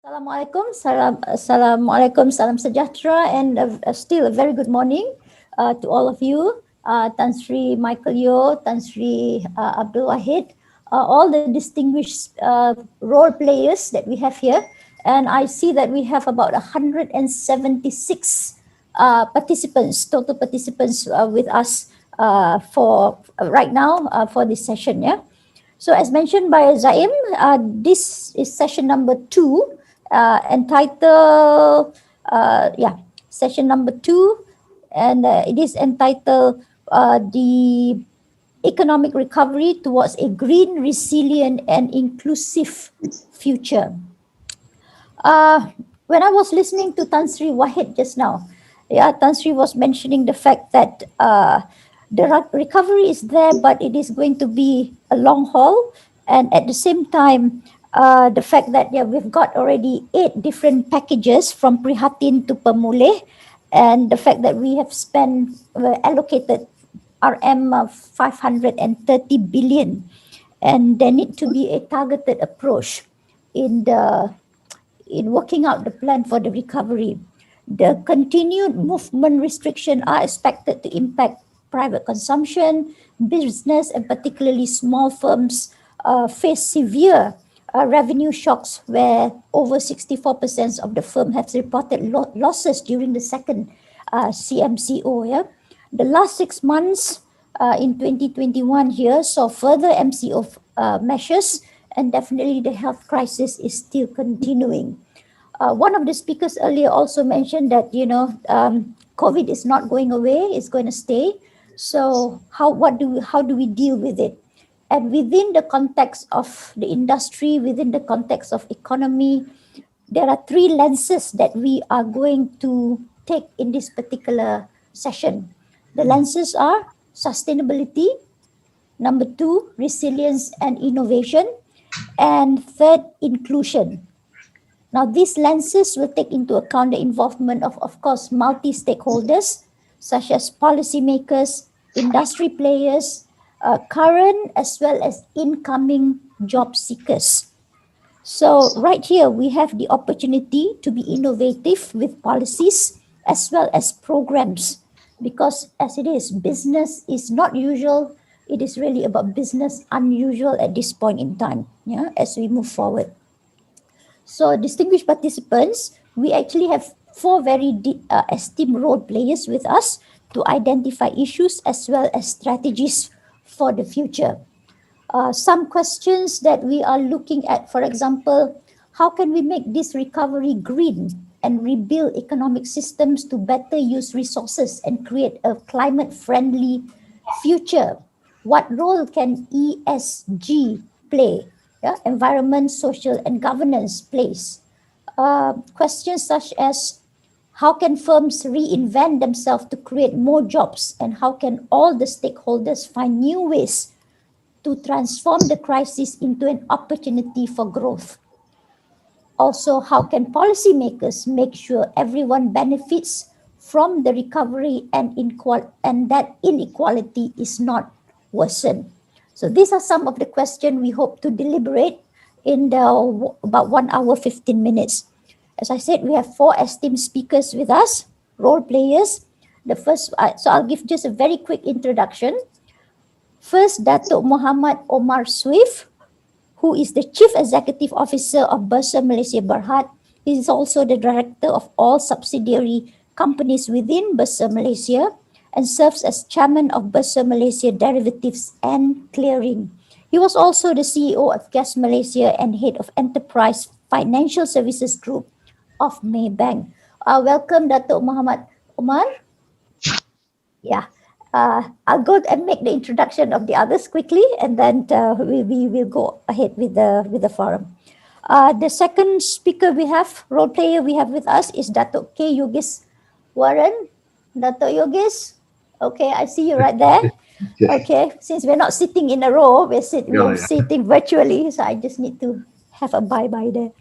Assalamualaikum, Assalamualaikum, salam sejahtera, and still a very good morning to all of you. Tan Sri Michael Yeo, Tan Sri Abdul Wahid, all the distinguished role players that we have here. And I see that we have about 176 total participants with us for right now for this session. Yeah. So as mentioned by Zaim, this is session number 2, entitled, session number 2, and it is entitled the economic recovery towards a green, resilient and inclusive future. When I was listening to Tan Sri Wahid just now, Tan Sri was mentioning the fact that the recovery is there, but it is going to be a long haul. And at the same time, the fact that we've got already 8 different packages from Prihatin to Pemulih, and the fact that we have allocated RM 530 billion, and there need to be a targeted approach in working out the plan for the recovery. The continued movement restriction are expected to impact private consumption, business, and particularly small firms face severe revenue shocks, where over 64% of the firm have reported losses during the second CMCO. Yeah? The last 6 months in 2021 here saw further MCO measures, and definitely the health crisis is still continuing. One of the speakers earlier also mentioned that COVID is not going away; it's going to stay. So how do we deal with it? And within the context of the industry, within the context of economy, there are 3 lenses that we are going to take in this particular session. The lenses are sustainability, number 2, resilience and innovation, and 3rd, inclusion. Now, these lenses will take into account the involvement of course, multi-stakeholders, such as policymakers, industry players, current as well as incoming job seekers. So right here, we have the opportunity to be innovative with policies as well as programs, because as it is, business is not usual. It is really about business unusual at this point in time, as we move forward. So distinguished participants, we actually have 4 very esteemed role players with us to identify issues as well as strategies for the future. Some questions that we are looking at, for example, how can we make this recovery green and rebuild economic systems to better use resources and create a climate-friendly future? What role can ESG play? Environment, social and governance plays. Questions such as, how can firms reinvent themselves to create more jobs, and how can all the stakeholders find new ways to transform the crisis into an opportunity for growth? Also, how can policymakers make sure everyone benefits from the recovery and that inequality is not worsened? So these are some of the questions we hope to deliberate in about 1 hour, 15 minutes. As I said, we have 4 esteemed speakers with us, role players. The first, so I'll give just a very quick introduction. First, Datuk Muhamad Umar Swift, who is the Chief Executive Officer of Bursa Malaysia Berhad. He is also the Director of all subsidiary companies within Bursa Malaysia, and serves as Chairman of Bursa Malaysia Derivatives and Clearing. He was also the CEO of Gas Malaysia and Head of Enterprise Financial Services Group of Maybank. Welcome, Datuk Muhammad Umar. Yeah, I'll go and make the introduction of the others quickly, and then we will go ahead with the forum. The second speaker role player we have with us is Datuk K.Yogeesvaran. Datuk Yogesh, okay, I see you right there. Okay, since we're not sitting in a row, we're sitting virtually, so I just need to have a bye-bye there.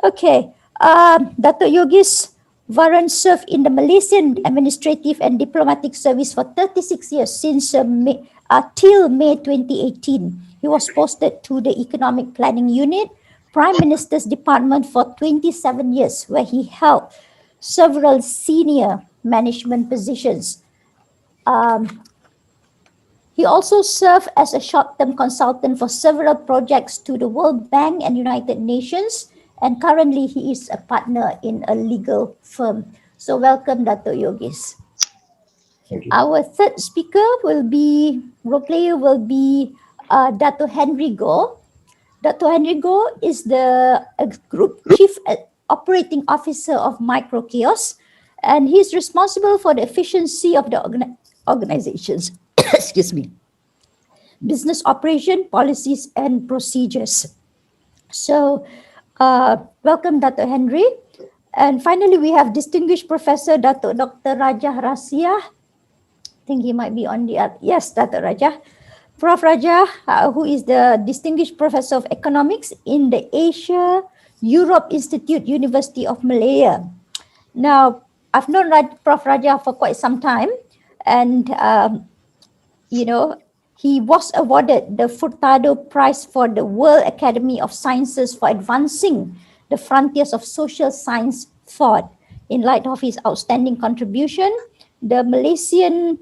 Okay, Datuk Yogeesvaran served in the Malaysian Administrative and Diplomatic Service for 36 years since till May 2018. He was posted to the Economic Planning Unit. Prime Minister's department for 27 years, where he held several senior management positions. He also served as a short-term consultant for several projects to the World Bank and United Nations, and currently he is a partner in a legal firm. So welcome, Dato Yogis. Thank you. Our third speaker will be, role player will be Dato Henry Goh. Dato Henry Goh is the Group Chief Operating Officer of MACROKIOSK, and he's responsible for the efficiency of the organizations. Excuse me. Business operation, policies, and procedures. So, welcome, Dato Henry. And finally, we have distinguished Professor Dr. Rajah Rasiah. I think he might be on the other. Yes, Dr. Rajah. Prof. Rajah, who is the Distinguished Professor of Economics in the Asia Europe Institute, University of Malaya. Now, I've known Prof. Rajah for quite some time, and you know, he was awarded the Furtado Prize for the World Academy of Sciences for advancing the frontiers of social science thought. In light of his outstanding contribution, the Malaysian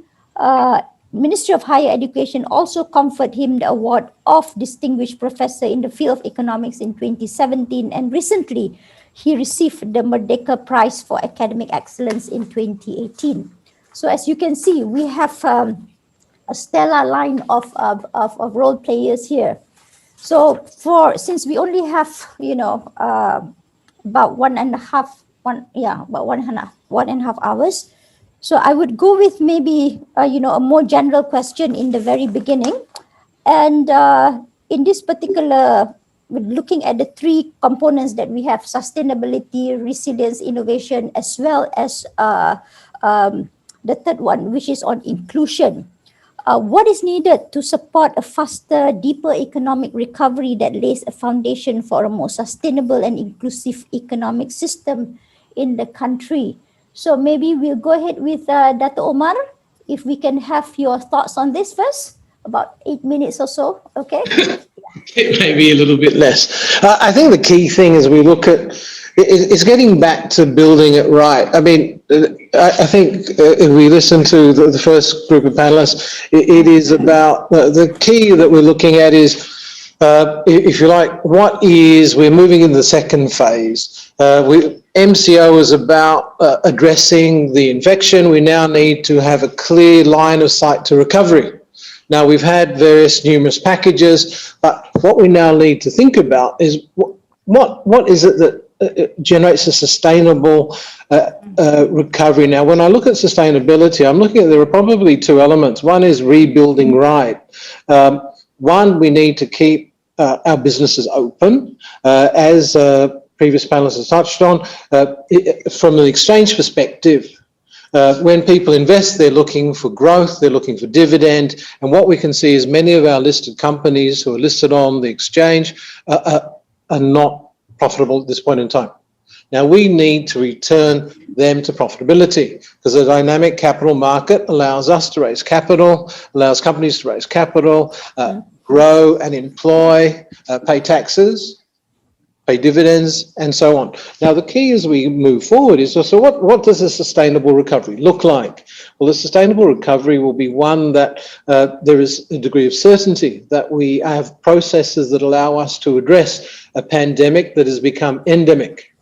Ministry of Higher Education also conferred him the award of Distinguished Professor in the field of economics in 2017, and recently he received the Merdeka Prize for Academic Excellence in 2018. So as you can see, we have a stellar line of role players here. So since we only have, you know, about one and a half hours, so I would go with maybe, you know, a more general question in the very beginning. And in this particular, looking at the three components that we have: sustainability, resilience, innovation, as well as the third one, which is on inclusion. What is needed to support a faster, deeper economic recovery that lays a foundation for a more sustainable and inclusive economic system in the country? So maybe we'll go ahead with Dato Umar, if we can have your thoughts on this first, about 8 minutes or so, okay? It may be a little bit less. I think the key thing as we look at is getting back to building it right. I mean, I think if we listen to the first group of panelists, it is about the key that we're looking at is, if you like, we're moving in the second phase. MCO is about addressing the infection. We now need to have a clear line of sight to recovery. Now, we've had numerous packages, but what we now need to think about is what is it that generates a sustainable recovery. Now, when I look at sustainability, I'm looking at there are probably two elements. One is rebuilding right. One, we need to keep our businesses open, as previous panelists have touched on. From an exchange perspective, when people invest, they're looking for growth, they're looking for dividend, and what we can see is many of our listed companies who are listed on the exchange are not profitable at this point in time. Now, we need to return them to profitability, because the dynamic capital market allows us to raise capital, allows companies to raise capital, grow and employ, pay taxes, pay dividends, and so on. Now, the key as we move forward is, so what does a sustainable recovery look like? Well, a sustainable recovery will be one that there is a degree of certainty, that we have processes that allow us to address a pandemic that has become endemic.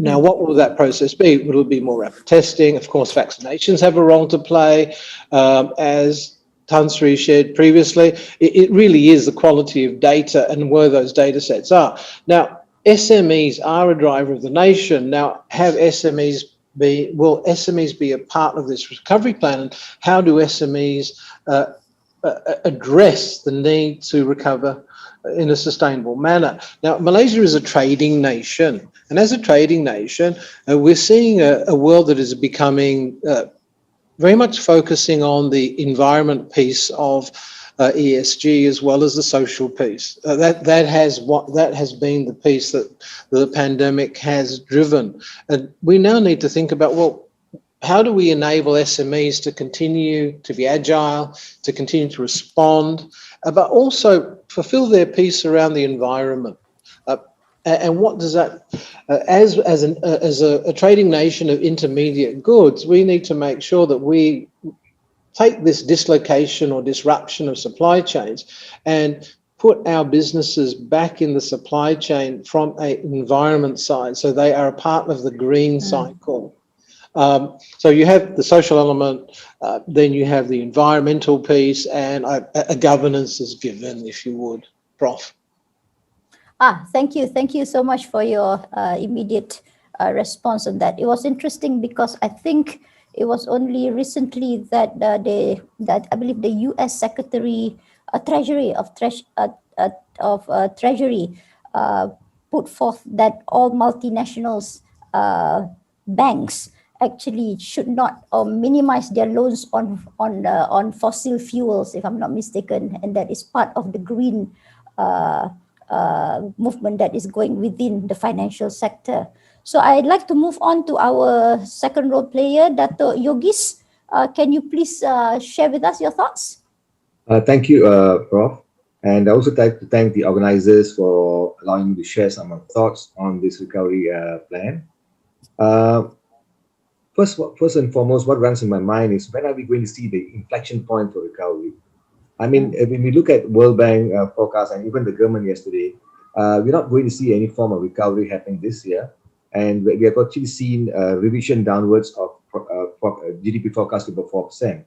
Now, what will that process be? Will it be more rapid testing? Of course, vaccinations have a role to play. As Tan Sri shared previously, it really is the quality of data and where those data sets are. Now, SMEs are a driver of the nation. Now, will SMEs be a part of this recovery plan, and how do SMEs address the need to recover in a sustainable manner? Now, Malaysia is a trading nation, and as a trading nation, we're seeing a world that is becoming very much focusing on the environment piece of ESG as well as the social piece. That has been the piece that the pandemic has driven, and we now need to think about, well, how do we enable SMEs to continue to be agile, to continue to respond, but also fulfill their piece around the environment? And what does that, as a trading nation of intermediate goods, we need to make sure that we take this dislocation or disruption of supply chains and put our businesses back in the supply chain from an environment side, so they are a part of the green cycle. So you have the social element, then you have the environmental piece, and a governance is given, if you would, Prof. Thank you. Thank you so much for your immediate response on that. It was interesting because I think it was only recently that I believe the U.S. Secretary Treasury of Treasury put forth that all multinationals banks actually should not or minimize their loans on fossil fuels, if I'm not mistaken, and that is part of the green movement that is going within the financial sector. So I'd like to move on to our second role player, Dato Yogis. Can you please share with us your thoughts? Thank you, Prof. And I also like to thank the organizers for allowing me to share some of thoughts on this recovery plan. First and foremost, what runs in my mind is, when are we going to see the inflection point for recovery? I mean, when we look at World Bank forecast and even the government yesterday, we're not going to see any form of recovery happening this year. And we have actually seen a revision downwards of GDP forecast to about 4%.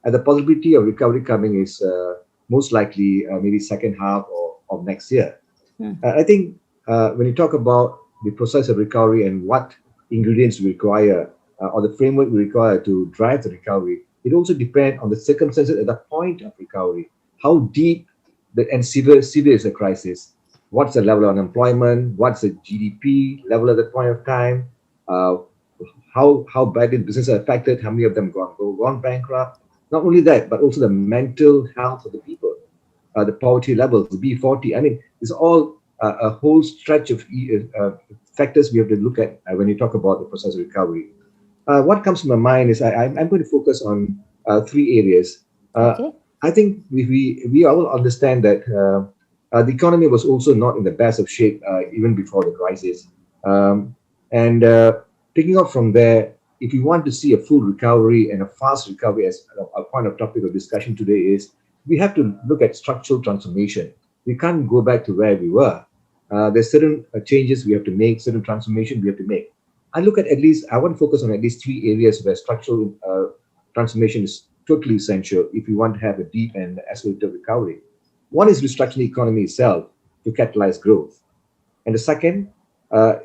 And the possibility of recovery coming is most likely maybe second half of next year. I think when you talk about the process of recovery and what ingredients we require or the framework we require to drive the recovery, it also depends on the circumstances at the point of recovery. How deep and severe is the crisis? What's the level of unemployment? What's the GDP level at that point of time? How badly businesses are affected? How many of them gone bankrupt? Not only that, but also the mental health of the people, the poverty levels, the B40. I mean, it's all a whole stretch of factors we have to look at when you talk about the process of recovery. What comes to my mind is I'm going to focus on three areas. Okay. I think we all understand that the economy was also not in the best of shape even before the crisis. Picking up from there, if we want to see a full recovery and a fast recovery, as a point of topic of discussion today is, we have to look at structural transformation. We can't go back to where we were. There's certain changes we have to make, certain transformation we have to make. I want to focus on at least three areas where structural transformation is totally essential if you want to have a deep and accelerated recovery. One is restructuring the economy itself to catalyze growth. And the second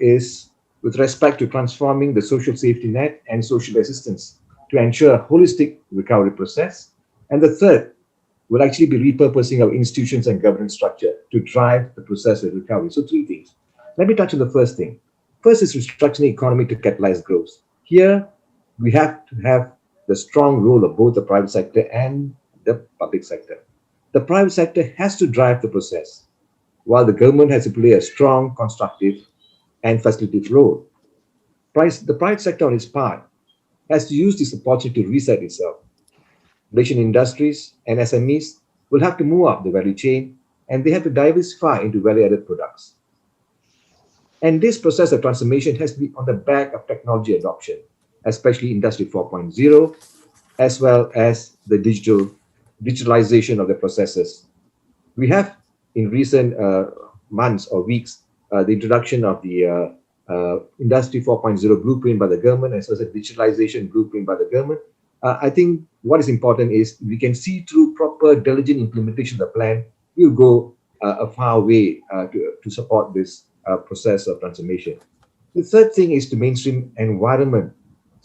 is with respect to transforming the social safety net and social assistance to ensure a holistic recovery process. And the third will actually be repurposing our institutions and governance structure to drive the process of recovery. So three things. Let me touch on the first thing. First is restructuring the economy to catalyze growth. Here, we have to have the strong role of both the private sector and the public sector. The private sector has to drive the process, while the government has to play a strong, constructive, and facilitative role. The private sector, on its part, has to use this opportunity to reset itself. Malaysian industries and SMEs will have to move up the value chain, and they have to diversify into value-added products. And this process of transformation has to be on the back of technology adoption, especially Industry 4.0, as well as the digitalization of the processes. We have, in recent months or weeks, the introduction of the Industry 4.0 blueprint by the government, as well as the digitalization blueprint by the government. I think what is important is we can see through proper, diligent implementation of the plan, we'll go a far way to support this process of transformation. The third thing is to mainstream environmental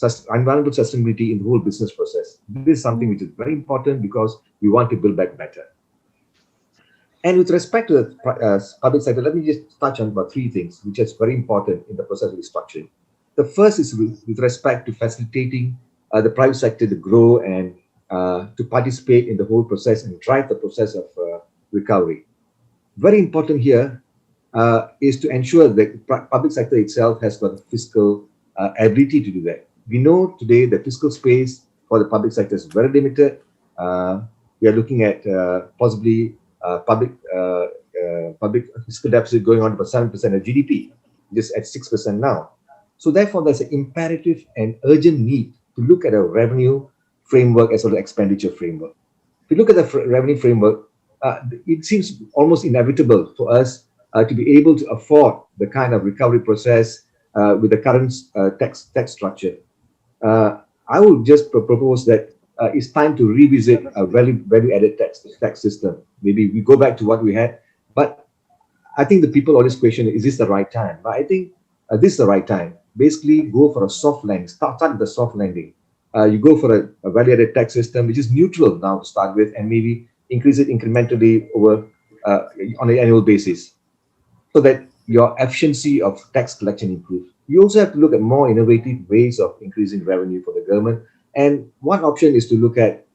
sustainability in the whole business process. This is something which is very important because we want to build back better. And with respect to the public sector, let me just touch on about three things, which is very important in the process of restructuring. The first is with respect to facilitating the private sector to grow and to participate in the whole process and drive the process of recovery. Very important here is to ensure that the public sector itself has got the fiscal ability to do that. We know today the fiscal space for the public sector is very limited. We are looking at possibly public fiscal deficit going on to about 7% of GDP, just at 6% now. So therefore, there's an imperative and urgent need to look at a revenue framework as well as expenditure framework. If you look at the revenue framework, it seems almost inevitable for us to be able to afford the kind of recovery process with the current tax structure. I would just propose that it's time to revisit a value-added tax system. Maybe we go back to what we had, but I think the people always question, is this the right time? But I think this is the right time. Basically, go for a soft landing. Start with the soft landing. You go for a value-added tax system, which is neutral now to start with, and maybe increase it incrementally over on an annual basis, so that your efficiency of tax collection improves. You also have to look at more innovative ways of increasing revenue for the government. And one option is to look at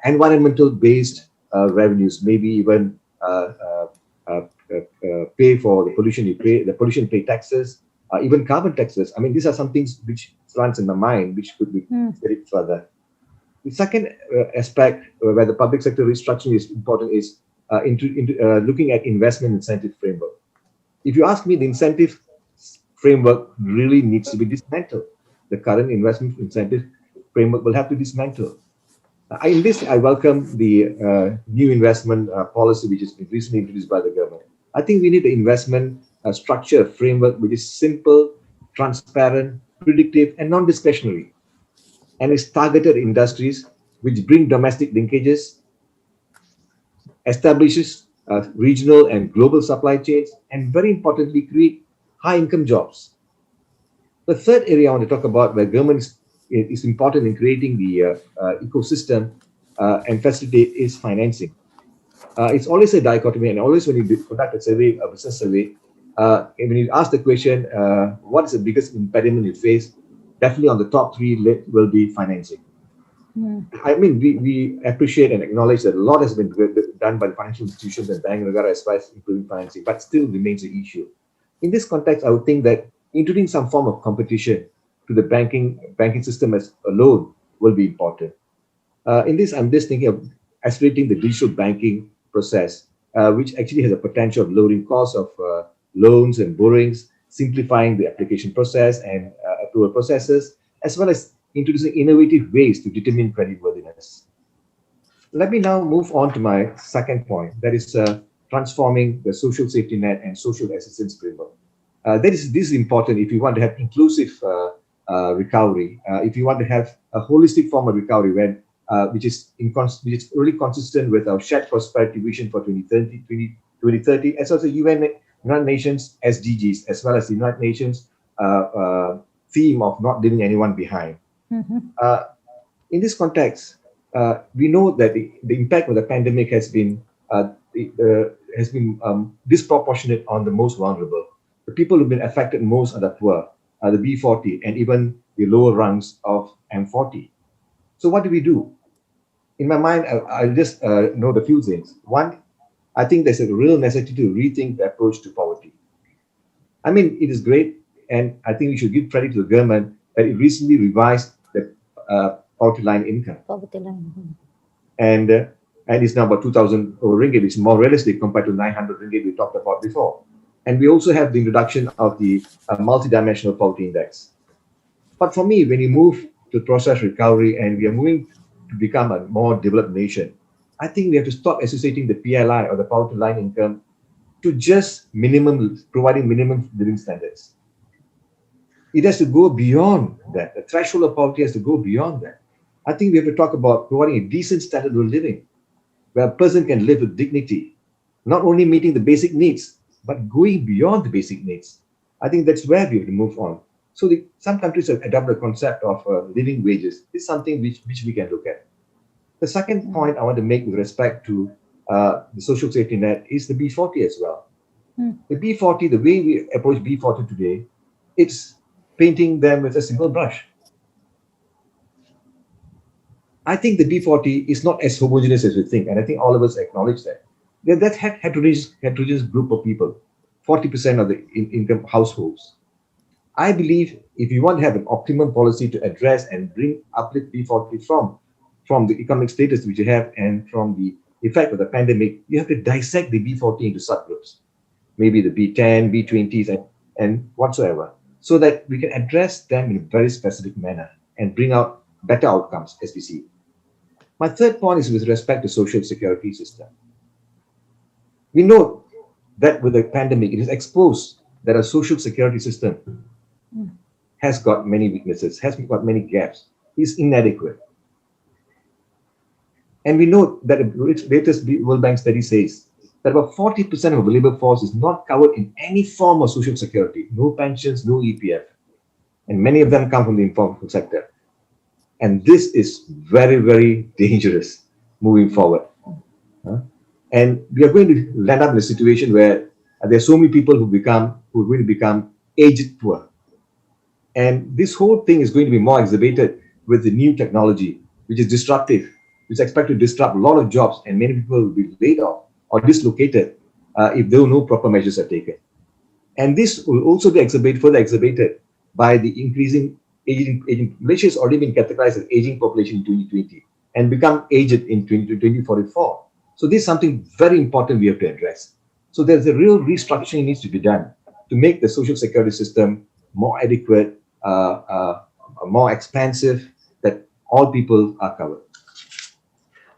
environmental-based revenues, maybe even pay for the pollution you pay, the pollution pay taxes, even carbon taxes. I mean, these are some things which runs in my mind, which could be studied further. The second aspect where the public sector restructuring is important is looking at investment incentive framework. If you ask me, the incentive framework really needs to be dismantled. The current investment incentive framework will have to dismantle. In this, I welcome the new investment policy which has been recently introduced by the government. I think we need the investment structure framework which is simple, transparent, predictive, and non-discretionary. And it's targeted industries which bring domestic linkages, establishes regional and global supply chains, and very importantly, create high-income jobs. The third area I want to talk about where government is important in creating the ecosystem and facilitate is financing. It's always a dichotomy, and always when you conduct a survey, a business survey, when you ask the question, what is the biggest impediment you face? Definitely on the top three will be financing. I mean, we appreciate and acknowledge that a lot has been done by the financial institutions and bank negara as far as improving financing, but still remains an issue. In this context, I would think that introducing some form of competition to the banking system as alone will be important. In this, I'm just thinking of accelerating the digital banking process, which actually has a potential of lowering costs of loans and borrowings, simplifying the application process and approval processes, as well as introducing innovative ways to determine creditworthiness. Let me now move on to my second point, that is transforming the social safety net and social assistance framework. This is important if you want to have inclusive recovery, if you want to have a holistic form of recovery which is really consistent with our shared prosperity vision for 2030, as well as the United Nations SDGs, as well as the United Nations theme of not leaving anyone behind. In this context, we know that the impact of the pandemic has been disproportionate on the most vulnerable. The people who've been affected most are the poor, the B40, and even the lower rungs of M40. So what do we do? In my mind, I'll just note a few things. One, I think there's a real necessity to rethink the approach to poverty. I mean, it is great, and I think we should give credit to the government that it recently revised the poverty line income. Poverty line. And it's now about 2,000 ringgit. It's more realistic compared to 900 ringgit we talked about before. And we also have the introduction of the multidimensional poverty index. But for me, when you move to process recovery and we are moving to become a more developed nation, I think we have to stop associating the PLI or the poverty line income to just providing minimum living standards. It has to go beyond that. The threshold of poverty has to go beyond that. I think we have to talk about providing a decent standard of living where a person can live with dignity, not only meeting the basic needs, but going beyond the basic needs. I think that's where we have to move on. So some countries have adopted the concept of living wages. This is something which we can look at. The second point I want to make with respect to the social safety net is the B40 as well. The B40, the way we approach B40 today, it's painting them with a single brush. I think the B40 is not as homogeneous as we think, and I think all of us acknowledge that. That heterogeneous group of people, 40% of the income households. I believe if you want to have an optimum policy to address and uplift B40 from the economic status which you have and from the effect of the pandemic, you have to dissect the B40 into subgroups, maybe the B10, B20s, and whatsoever, so that we can address them in a very specific manner and bring out better outcomes as we see. My third point is with respect to social security system. We know that with the pandemic, it is exposed that our social security system has got many weaknesses, has got many gaps, is inadequate. And we know that the latest World Bank study says that about 40% of the labor force is not covered in any form of social security, no pensions, no EPF. And many of them come from the informal sector. And this is very, very dangerous moving forward. And we are going to land up in a situation where there are so many people who are going to become aged poor. And this whole thing is going to be more exacerbated with the new technology, which is disruptive, which is expected to disrupt a lot of jobs, and many people will be laid off or dislocated if there are no proper measures are taken. And this will also be further exacerbated by the increasing aging. Malaysia has already been categorized as aging population in 2020 and become aged in 2044. So this is something very important we have to address. So there's a real restructuring needs to be done to make the social security system more adequate, more expansive, that all people are covered.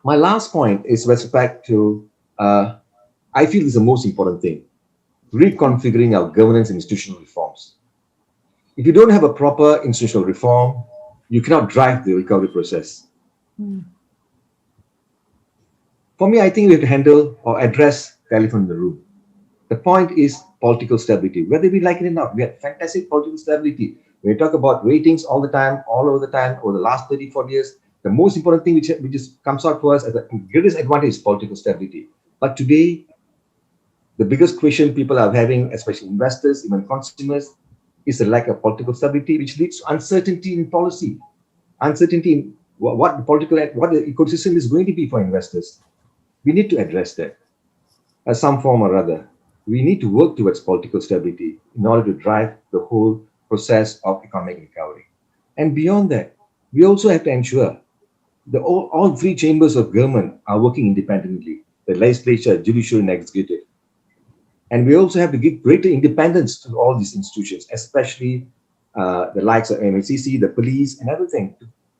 My last point is with respect to, I feel is the most important thing, reconfiguring our governance and institutional reforms. If you don't have a proper institutional reform, you cannot drive the recovery process. For me, I think we have to handle or address the elephant in the room. The point is political stability. Whether we like it or not, we have fantastic political stability. When we talk about ratings all the time, all over the time, over the last 30, 40 years, the most important thing which just comes out for us as the greatest advantage is political stability. But today, the biggest question people are having, especially investors, even consumers, is the lack of political stability, which leads to uncertainty in policy, uncertainty in what the ecosystem is going to be for investors. We need to address that as some form or other. We need to work towards political stability in order to drive the whole process of economic recovery. And beyond that, we also have to ensure that all three chambers of government are working independently, the legislature, judicial, and executive. And we also have to give greater independence to all these institutions, especially the likes of MACC, the police, and everything,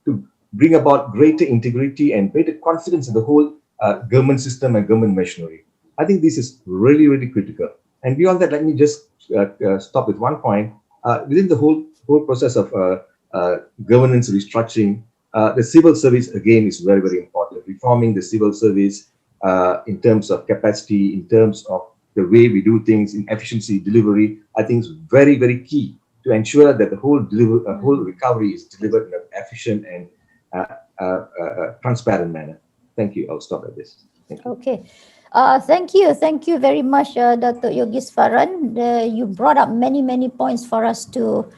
to bring about greater integrity and greater confidence in the whole government system and government machinery. I think this is really, really critical. And beyond that, let me just stop with one point. Within the whole process of governance restructuring, the civil service, again, is very, very important. Reforming the civil service in terms of capacity, in terms of the way we do things, in efficiency, delivery, I think is very, very key to ensure that the whole recovery is delivered in an efficient and transparent manner. Thank you. I'll stop at this. Thank you. Okay. Thank you very much, Datuk Yogeesvaran. You brought up many points for us to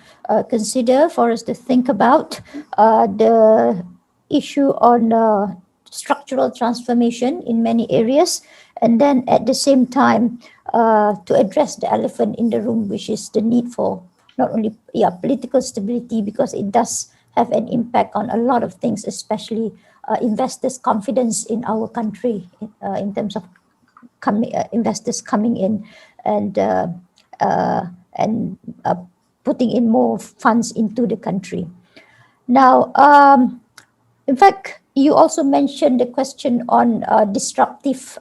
consider, for us to think about. The issue on structural transformation in many areas, and then at the same time to address the elephant in the room, which is the need for not only political stability, because it does have an impact on a lot of things, especially investors' confidence in our country in terms of investors coming in and putting in more funds into the country. Now, in fact, you also mentioned the question on disruptive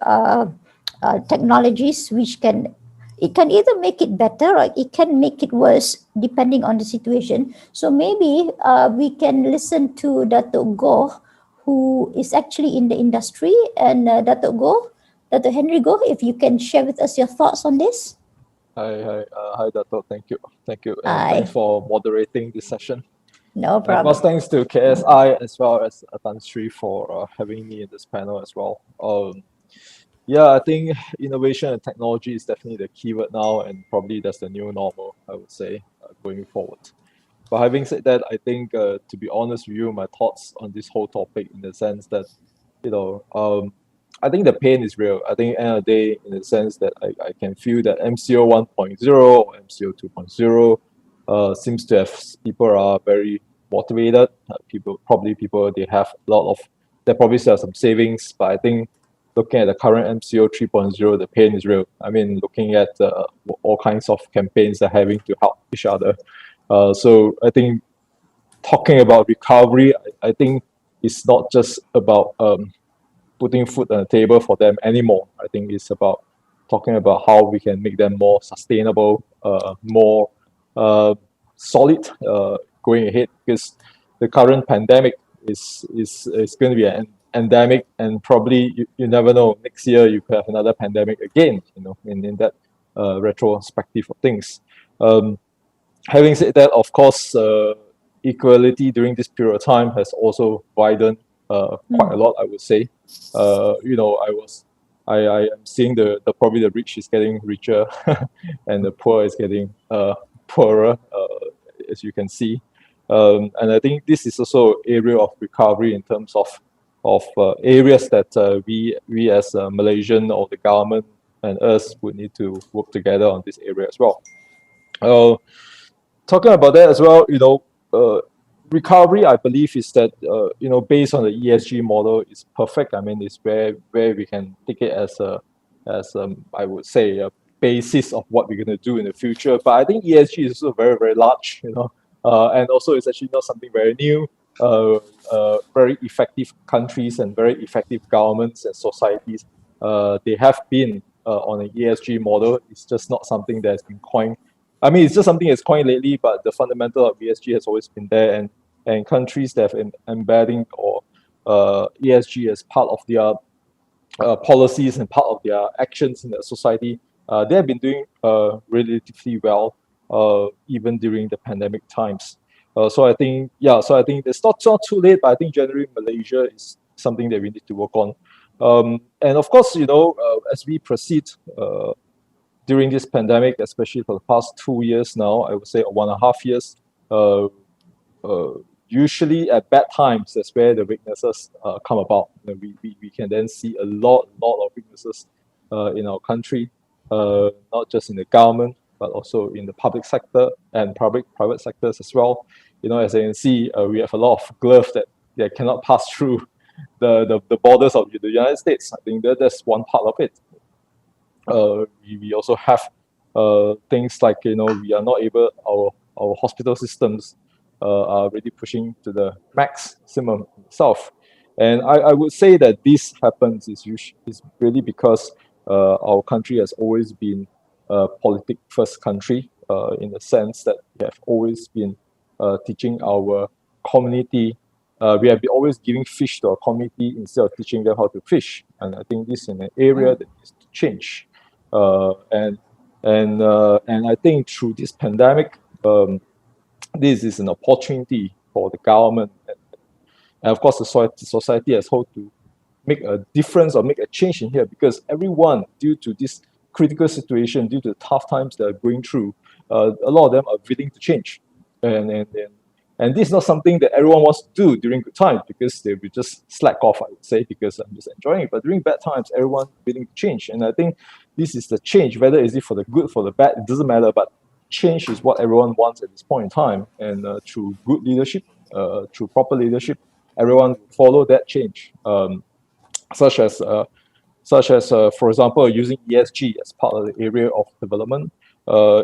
technologies, which can either make it better or it can make it worse depending on the situation. So maybe we can listen to Datuk Goh, who is actually in the industry, and Datuk Henry Goh, if you can share with us your thoughts on this. Hi, Dato. Thank you, and Hi. thanks for moderating this session. No problem. First, thanks to KSI as well as Tan Sri for having me in this panel as well. Yeah, I think innovation and technology is definitely the keyword now, and probably that's the new normal, I would say, going forward. But having said that, I think, to be honest with you, my thoughts on this whole topic, in the sense that, I think the pain is real. I think at the end of the day, in the sense that I can feel that MCO 1.0 or MCO 2.0 seems to have, people are very motivated. People, they have a lot of, they probably still have some savings, but I think looking at the current MCO 3.0, the pain is real. I mean, looking at all kinds of campaigns that are having to help each other. So I think talking about recovery, I think it's not just about putting food on the table for them anymore. I think it's about talking about how we can make them more sustainable, more solid going ahead, because the current pandemic is going to be an endemic, and probably you never know, next year you could have another pandemic again, in that retrospective of things. Having said that, of course, equality during this period of time has also widened quite a lot, I would say. I am seeing the probably the rich is getting richer and the poor is getting poorer, as you can see. And I think this is also an area of recovery in terms of areas that we as Malaysian or the government and us would need to work together on this area as well. Talking about that as well, recovery, I believe, is that based on the ESG model, is perfect. I mean, it's where we can take it as I would say, a basis of what we're going to do in the future. But I think ESG is also very, very large, and also it's actually not something very new. Very effective countries and very effective governments and societies, they have been on an ESG model. It's just not something that's been coined. I mean, it's just something that's coined lately, but the fundamental of ESG has always been there, and countries that have embedding or ESG as part of their policies and part of their actions in the society, they have been doing relatively well, even during the pandemic times. So I think it's not too late, but I think generally Malaysia is something that we need to work on. And of course, as we proceed during this pandemic, especially for the past 2 years now, I would say 1.5 years, usually at bad times, that's where the weaknesses come about. We can then see a lot of weaknesses in our country, not just in the government, but also in the public sector and private sectors as well. As you can see, we have a lot of gloves that cannot pass through the borders of the United States. I think that's one part of it. We also have things like, we are not able, our hospital systems are really pushing to the maximum itself. And I would say that this happens is really because our country has always been a politic first country, in the sense that we have always been teaching our community. We have been always giving fish to our community instead of teaching them how to fish. And I think this is an area that needs to change. And I think through this pandemic, this is an opportunity for the government and of course the society as whole to make a difference or make a change in here, because everyone, due to this critical situation, due to the tough times they're going through, a lot of them are willing to change. And this is not something that everyone wants to do during good times, because they will just slack off, I would say, because I'm just enjoying it. But during bad times, everyone willing to change. And I think this is the change, whether is it for the good, for the bad, it doesn't matter. But change is what everyone wants at this point in time. And through good leadership, through proper leadership, everyone will follow that change. Such as, for example, using ESG as part of the area of development.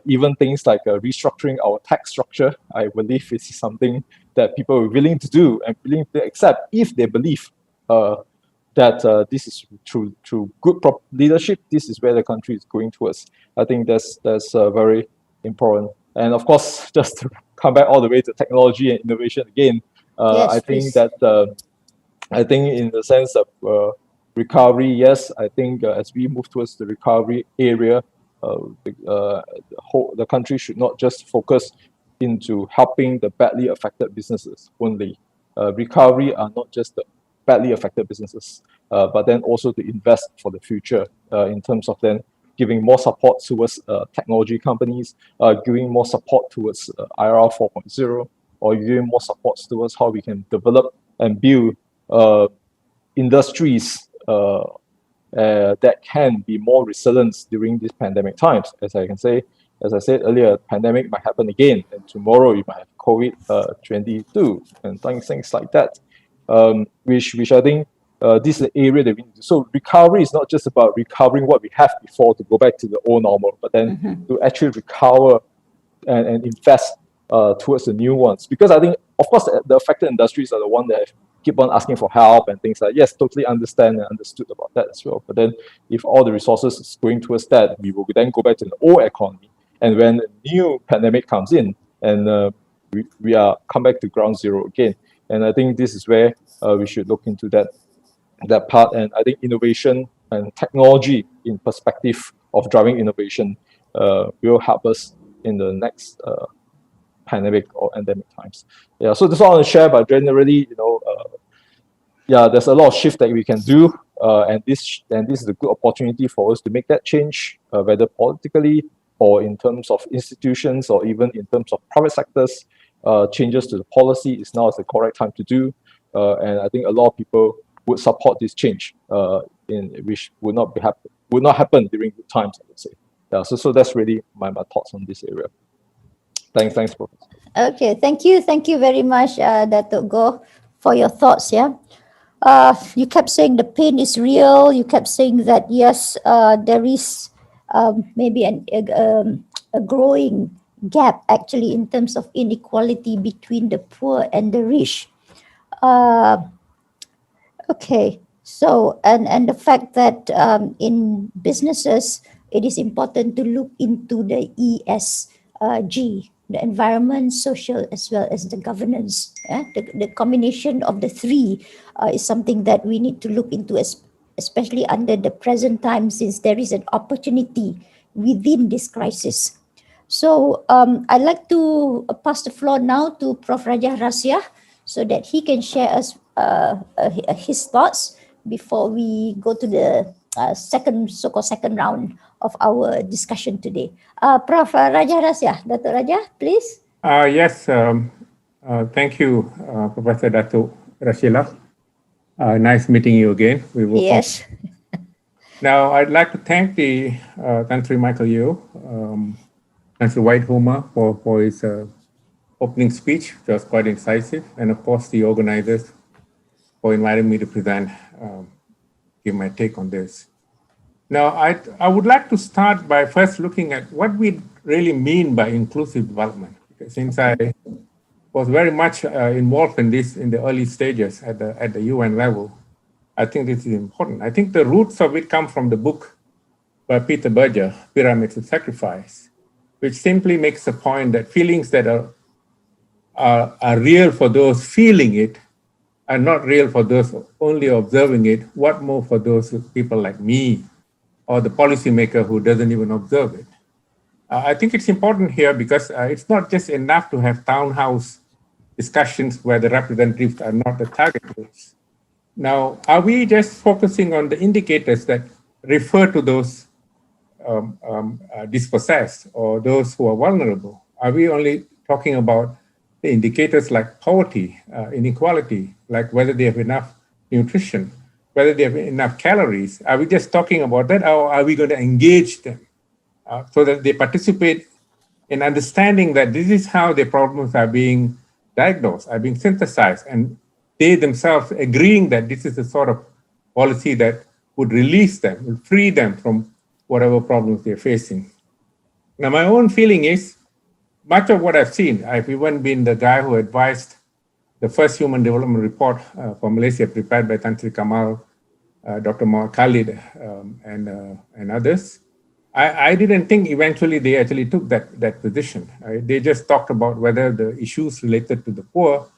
Even things like restructuring our tax structure, I believe is something that people are willing to do and willing to accept if they believe that this is through good leadership, this is where the country is going towards. I think that's very important. And of course, just to come back all the way to technology and innovation again, Yes, I think please. that I think in the sense of recovery, yes, I think as we move towards the recovery area, the country should not just focus into helping the badly affected businesses only. Recovery are not just the badly affected businesses, but then also to invest for the future in terms of then giving more support towards technology companies, giving more support towards IR 4.0, or giving more support towards how we can develop and build industries that can be more resilient during these pandemic times. As I said earlier, pandemic might happen again, and tomorrow you might have COVID-22 and things like that, which I think this is the area that we need to. So recovery is not just about recovering what we have before to go back to the old normal, but then to actually recover and invest towards the new ones. Because I think, of course, the affected industries are the one that keep on asking for help and things like, yes, totally understand and understood about that as well. But then if all the resources is going towards that, we will then go back to the old economy. And when a new pandemic comes in, and we are come back to ground zero again. And I think this is where we should look into that part. And I think innovation and technology in perspective of driving innovation will help us in the next pandemic or endemic times. Yeah, so this is all I want to share, but generally, yeah, there's a lot of shift that we can do, and this is a good opportunity for us to make that change, whether politically or in terms of institutions or even in terms of private sectors. Changes to the policy is now the correct time to do, and I think a lot of people would support this change, which would not happen during good times, I would say. Yeah, so that's really my thoughts on this area. Thanks, Prof. Okay, thank you very much, Datuk Go, for your thoughts. Yeah, you kept saying the pain is real. You kept saying that yes, there is maybe a growing gap actually in terms of inequality between the poor and the rich. Okay, so and the fact that in businesses it is important to look into the ESG, the environment, social, as well as the governance. The combination of the three is something that we need to look into, especially under the present time, since there is an opportunity within this crisis. So I'd like to pass the floor now to Prof. Rasiah so that he can share us his thoughts before we go to the so-called second round of our discussion today. Prof. Rasiah, Dato Rajah, please. Yes, thank you, Professor Dato Rashila. Nice meeting you again. We will yes. Now, I'd like to thank the Country Michael Yeo, Country White Homer for his opening speech, which was quite incisive, and of course the organizers for inviting me to present, give my take on this. Now, I would like to start by first looking at what we really mean by inclusive development. Because since I was very much involved in this in the early stages at the UN level, I think this is important. I think the roots of it come from the book by Peter Berger, Pyramids of Sacrifice, which simply makes the point that feelings that are real for those feeling it are not real for those only observing it. What more for those people like me or the policymaker who doesn't even observe it? I think it's important here because it's not just enough to have townhouse discussions where the representatives are not the target groups. Now, are we just focusing on the indicators that refer to those dispossessed or those who are vulnerable? Are we only talking about the indicators like poverty, inequality, like whether they have enough nutrition, whether they have enough calories? Are we just talking about that, or are we going to engage them so that they participate in understanding that this is how their problems are being diagnosed, are being synthesized, and they themselves agreeing that this is the sort of policy that would release them, would free them from whatever problems they're facing? Now, my own feeling is, much of what I've seen, I've even been the guy who advised the first Human Development Report for Malaysia, prepared by Tan Sri Kamal, Dr. Muhammad Khalid, and others. I didn't think eventually they actually took that position. They just talked about whether the issues related to the poor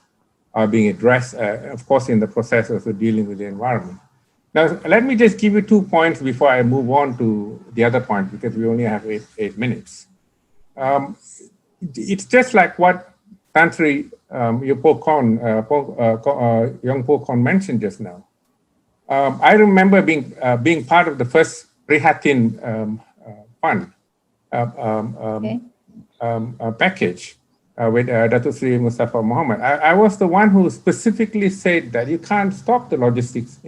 are being addressed, of course, in the process of dealing with the environment. Now, let me just give you 2 points before I move on to the other point, because we only have eight minutes. It's just like what Tan Sri Young Po Kon mentioned just now. I remember being part of the first Prihatin fund package with Dato Sri Mustafa Muhammad. I was the one who specifically said that you can't stop the logistics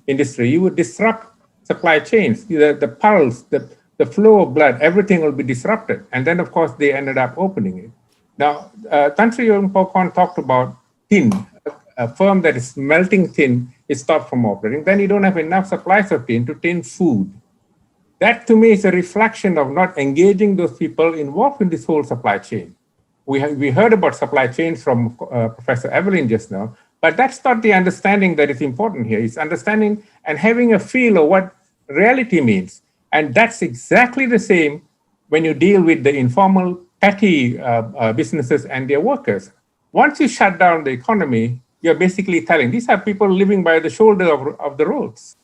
industry. You would disrupt supply chains, the pulse, the flow of blood, everything will be disrupted. And then, of course, they ended up opening it. Now, Tan Sri Young Po Kon talked about tin, a firm that is melting tin is stopped from operating, then you don't have enough supplies of tin to tin food. That to me is a reflection of not engaging those people involved in this whole supply chain. We heard about supply chains from Professor Evelyn just now, but that's not the understanding that is important here. It's understanding and having a feel of what reality means. And that's exactly the same when you deal with the informal, petty businesses and their workers. Once you shut down the economy, you're basically telling, these are people living by the shoulder of the roads.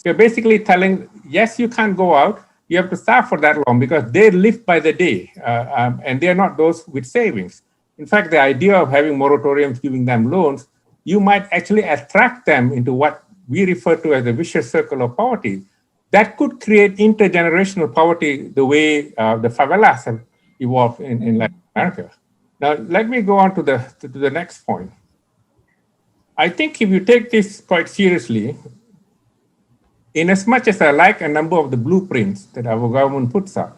You're basically telling, yes, you can't go out, you have to starve for that long because they live by the day and they're not those with savings. In fact, the idea of having moratoriums giving them loans, you might actually attract them into what we refer to as the vicious circle of poverty. That could create intergenerational poverty the way the favelas have evolved in Latin America. Now, let me go on to the next point. I think if you take this quite seriously, in as much as I like a number of the blueprints that our government puts up,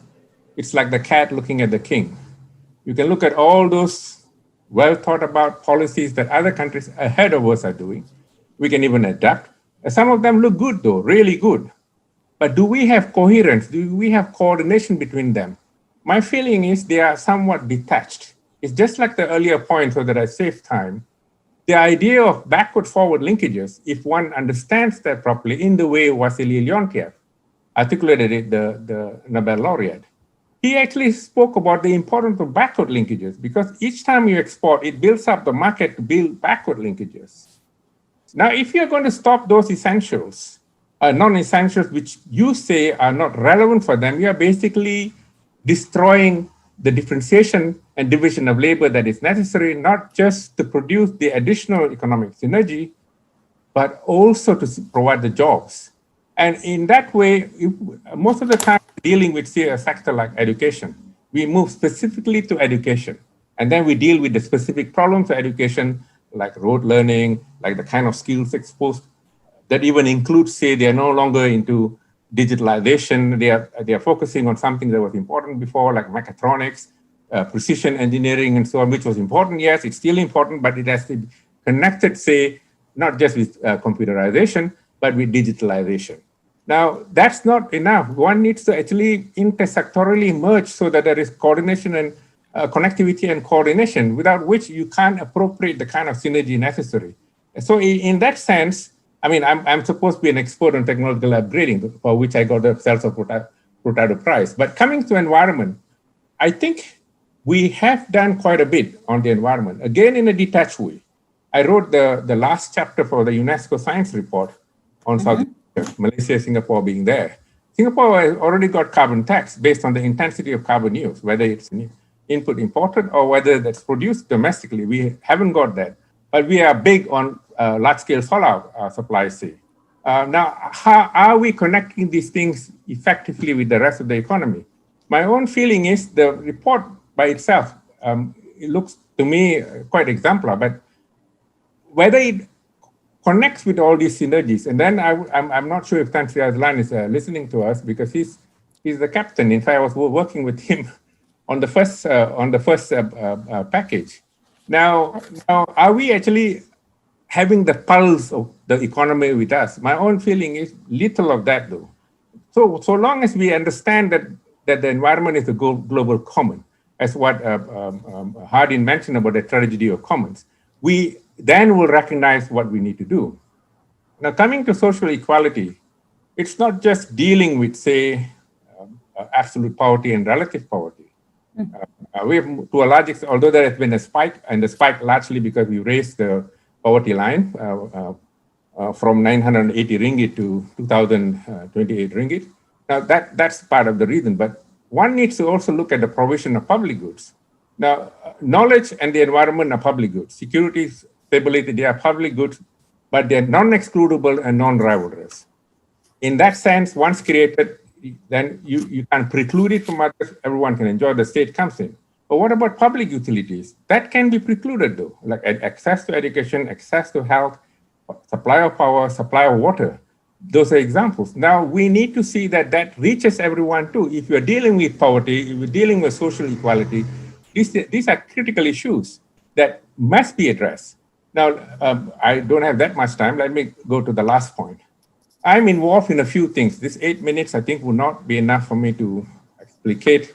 it's like the cat looking at the king. You can look at all those well thought about policies that other countries ahead of us are doing. We can even adapt. Some of them look good though, really good. But do we have coherence? Do we have coordination between them? My feeling is they are somewhat detached. It's just like the earlier point so that I save time. The idea of backward-forward linkages, if one understands that properly in the way Wassily Leontief articulated it, the Nobel laureate, he actually spoke about the importance of backward linkages because each time you export, it builds up the market to build backward linkages. Now, if you're going to stop those essentials, non-essentials which you say are not relevant for them, you are basically destroying the differentiation and division of labor that is necessary, not just to produce the additional economic synergy, but also to provide the jobs. And in that way, most of the time dealing with, say, a sector like education, we move specifically to education. And then we deal with the specific problems of education, like rote learning, like the kind of skills exposed that even includes, say, they are no longer into digitalization. They are focusing on something that was important before, like mechatronics, precision engineering, and so on, which was important. Yes, it's still important, but it has to be connected, say, not just with computerization, but with digitalization. Now, that's not enough. One needs to actually intersectorally merge so that there is coordination and connectivity and coordination, without which you can't appropriate the kind of synergy necessary. So in that sense, I mean, I'm supposed to be an expert on technological upgrading, for which I got the Self-Potato Prize. But coming to environment, I think we have done quite a bit on the environment, again, in a detached way. I wrote the last chapter for the UNESCO Science Report on South Asia, Malaysia, Singapore being there. Singapore has already got carbon tax based on the intensity of carbon use, whether it's an input imported or whether that's produced domestically. We haven't got that. But we are big on large-scale solar supply, say. Now, how are we connecting these things effectively with the rest of the economy? My own feeling is the report by itself, it looks to me quite exemplar, but whether it connects with all these synergies, and then I'm not sure if Tan Sri Azlan is listening to us because he's the captain. In fact, I was working with him on the first package. Now, are we actually having the pulse of the economy with us? My own feeling is little of that, though. So long as we understand that the environment is a global common, as what Hardin mentioned about the tragedy of commons, we then will recognize what we need to do. Now, coming to social equality, it's not just dealing with, say, absolute poverty and relative poverty. We have, to a large extent, although there has been a spike, and the spike largely because we raised the poverty line from 980 ringgit to 2,028 ringgit. Now, that's part of the reason, but one needs to also look at the provision of public goods. Now, knowledge and the environment are public goods. Security, stability, they are public goods, but they're non-excludable and non-rivalrous. In that sense, once created, then you can preclude it from others. Everyone can enjoy, the state comes in. But what about public utilities? That can be precluded though, like access to education, access to health, supply of power, supply of water. Those are examples. Now we need to see that reaches everyone too. If you're dealing with poverty, if you're dealing with social equality, these are critical issues that must be addressed. Now, I don't have that much time. Let me go to the last point. I'm involved in a few things. This 8 minutes, I think, will not be enough for me to explicate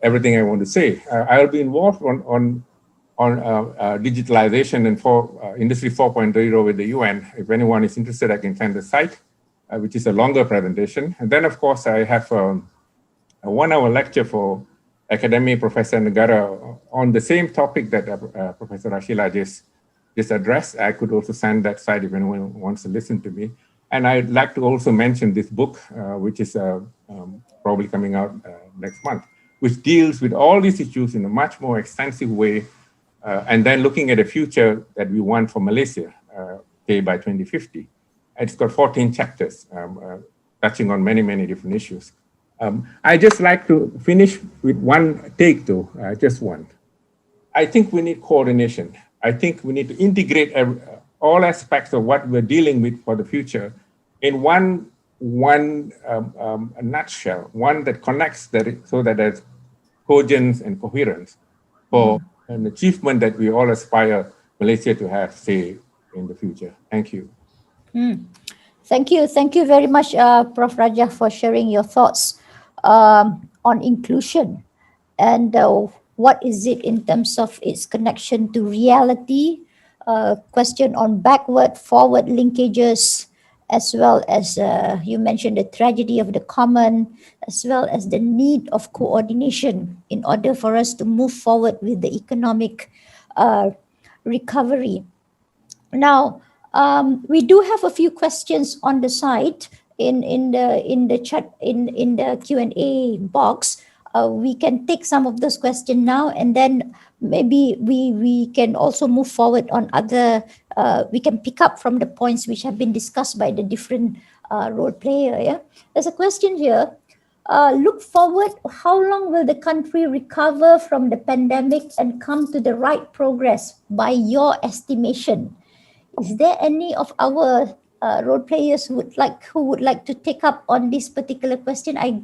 everything I want to say. I'll be involved on digitalization and Industry 4.0 with the UN. If anyone is interested, I can send the site, which is a longer presentation. And then, of course, I have a 1-hour lecture for academic Professor Negara on the same topic that Professor Rashila just addressed. I could also send that site if anyone wants to listen to me. And I'd like to also mention this book, which is probably coming out next month, which deals with all these issues in a much more extensive way, and then looking at the future that we want for Malaysia, by 2050. It's got 14 chapters, touching on many, many different issues. I just like to finish with one take, though, just one. I think we need coordination. I think we need to integrate all aspects of what we're dealing with for the future in one nutshell, one that connects so that there's cogence and coherence for an achievement that we all aspire Malaysia to have, say, in the future. Thank you. Thank you. Thank you very much, Prof. Rajah, for sharing your thoughts on inclusion and what is it in terms of its connection to reality, question on backward, forward linkages, as well as you mentioned the tragedy of the common, as well as the need of coordination in order for us to move forward with the economic recovery. Now, we do have a few questions on the site in the chat in the Q&A box. We can take some of those questions now, and then maybe we can also move forward on other. We can pick up from the points which have been discussed by the different role player. Yeah, there's a question here. Look forward. How long will the country recover from the pandemic and come to the right progress by your estimation? Is there any of our role players who would like to take up on this particular question? I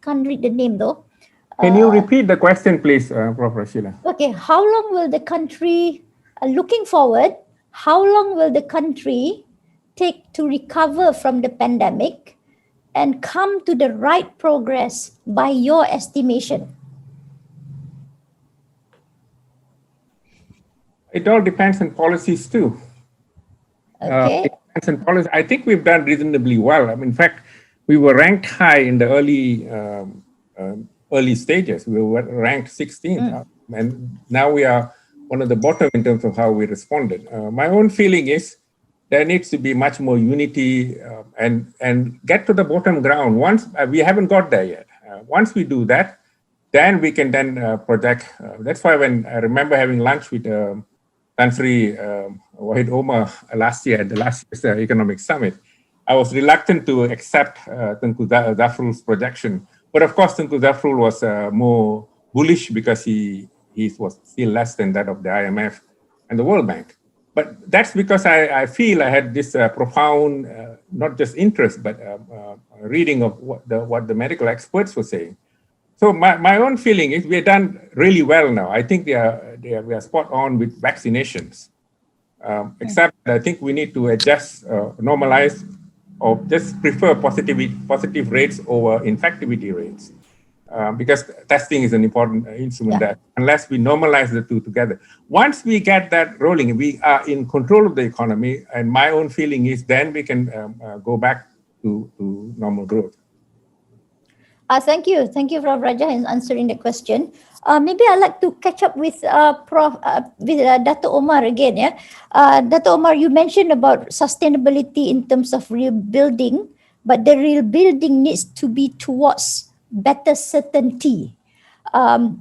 can't read the name though. Can you repeat the question, please, Prof. Rashila? Okay, how long will the country, looking forward, how long will the country take to recover from the pandemic and come to the right progress by your estimation? It all depends on policies too. Okay. It depends on policy. I think we've done reasonably well. I mean, in fact, we were ranked high in the early stages. We were ranked 16th, and now we are one of the bottom in terms of how we responded. My own feeling is there needs to be much more unity and get to the bottom ground. Once we haven't got there yet. Once we do that, then we can then project. That's why when I remember having lunch with Tan Sri Umar last year at the last year's Economic Summit, I was reluctant to accept Tengku Zafrul's projection. But of course, Tengku Zafrul was more bullish because he was still less than that of the IMF and the World Bank. But that's because I feel I had this profound, not just interest, but reading of what the medical experts were saying. So my own feeling is we're done really well now. I think we are spot on with vaccinations. Except I think we need to adjust, normalize, or just prefer positive rates over infectivity rates. Because testing is an important instrument that unless we normalize the two together. Once we get that rolling, we are in control of the economy, and my own feeling is then we can go back to normal growth. Thank you, Prof. Rajah, in answering the question. Maybe I'd like to catch up with Dato Umar again. Yeah, Dato Umar, you mentioned about sustainability in terms of rebuilding, but the rebuilding needs to be towards better certainty.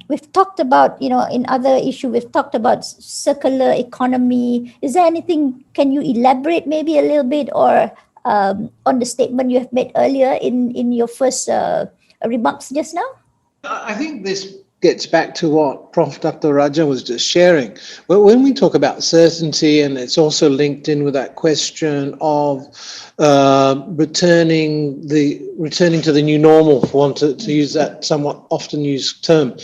We've talked about, in other issue, we've talked about circular economy. Is there anything? Can you elaborate maybe a little bit, or on the statement you have made earlier in your first remarks just now? I think this gets back to what Prof. Dr. Rajah was just sharing. But when we talk about certainty, and it's also linked in with that question of returning to the new normal, for want to use that somewhat often used term.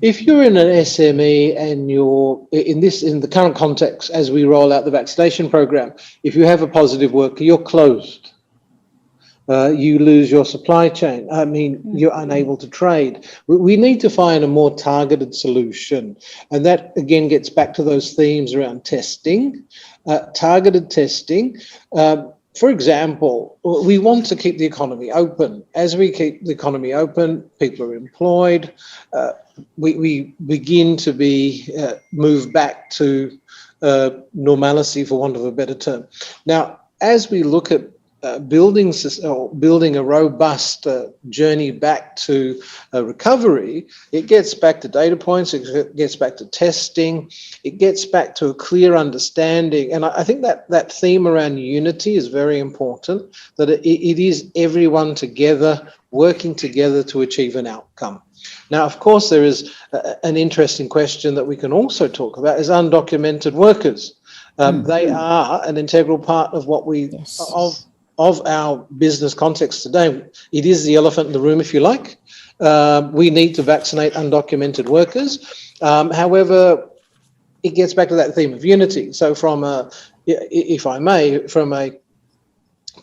If you're in an SME and you're in the current context, as we roll out the vaccination program, if you have a positive worker, you're closed. You lose your supply chain. I mean, you're unable to trade. We need to find a more targeted solution. And that, again, gets back to those themes around testing, targeted testing. For example, we want to keep the economy open. As we keep the economy open, people are employed. We begin to be moved back to normalcy, for want of a better term. Now, as we look at building a robust journey back to recovery, it gets back to data points, it gets back to testing, it gets back to a clear understanding. And I think that theme around unity is very important, that it is everyone together, working together to achieve an outcome. Now, of course, there is an interesting question that we can also talk about is undocumented workers. They are an integral part of what we of our business context today. It is the elephant in the room, if you like. We need to vaccinate undocumented workers. However, it gets back to that theme of unity. So from if I may, from a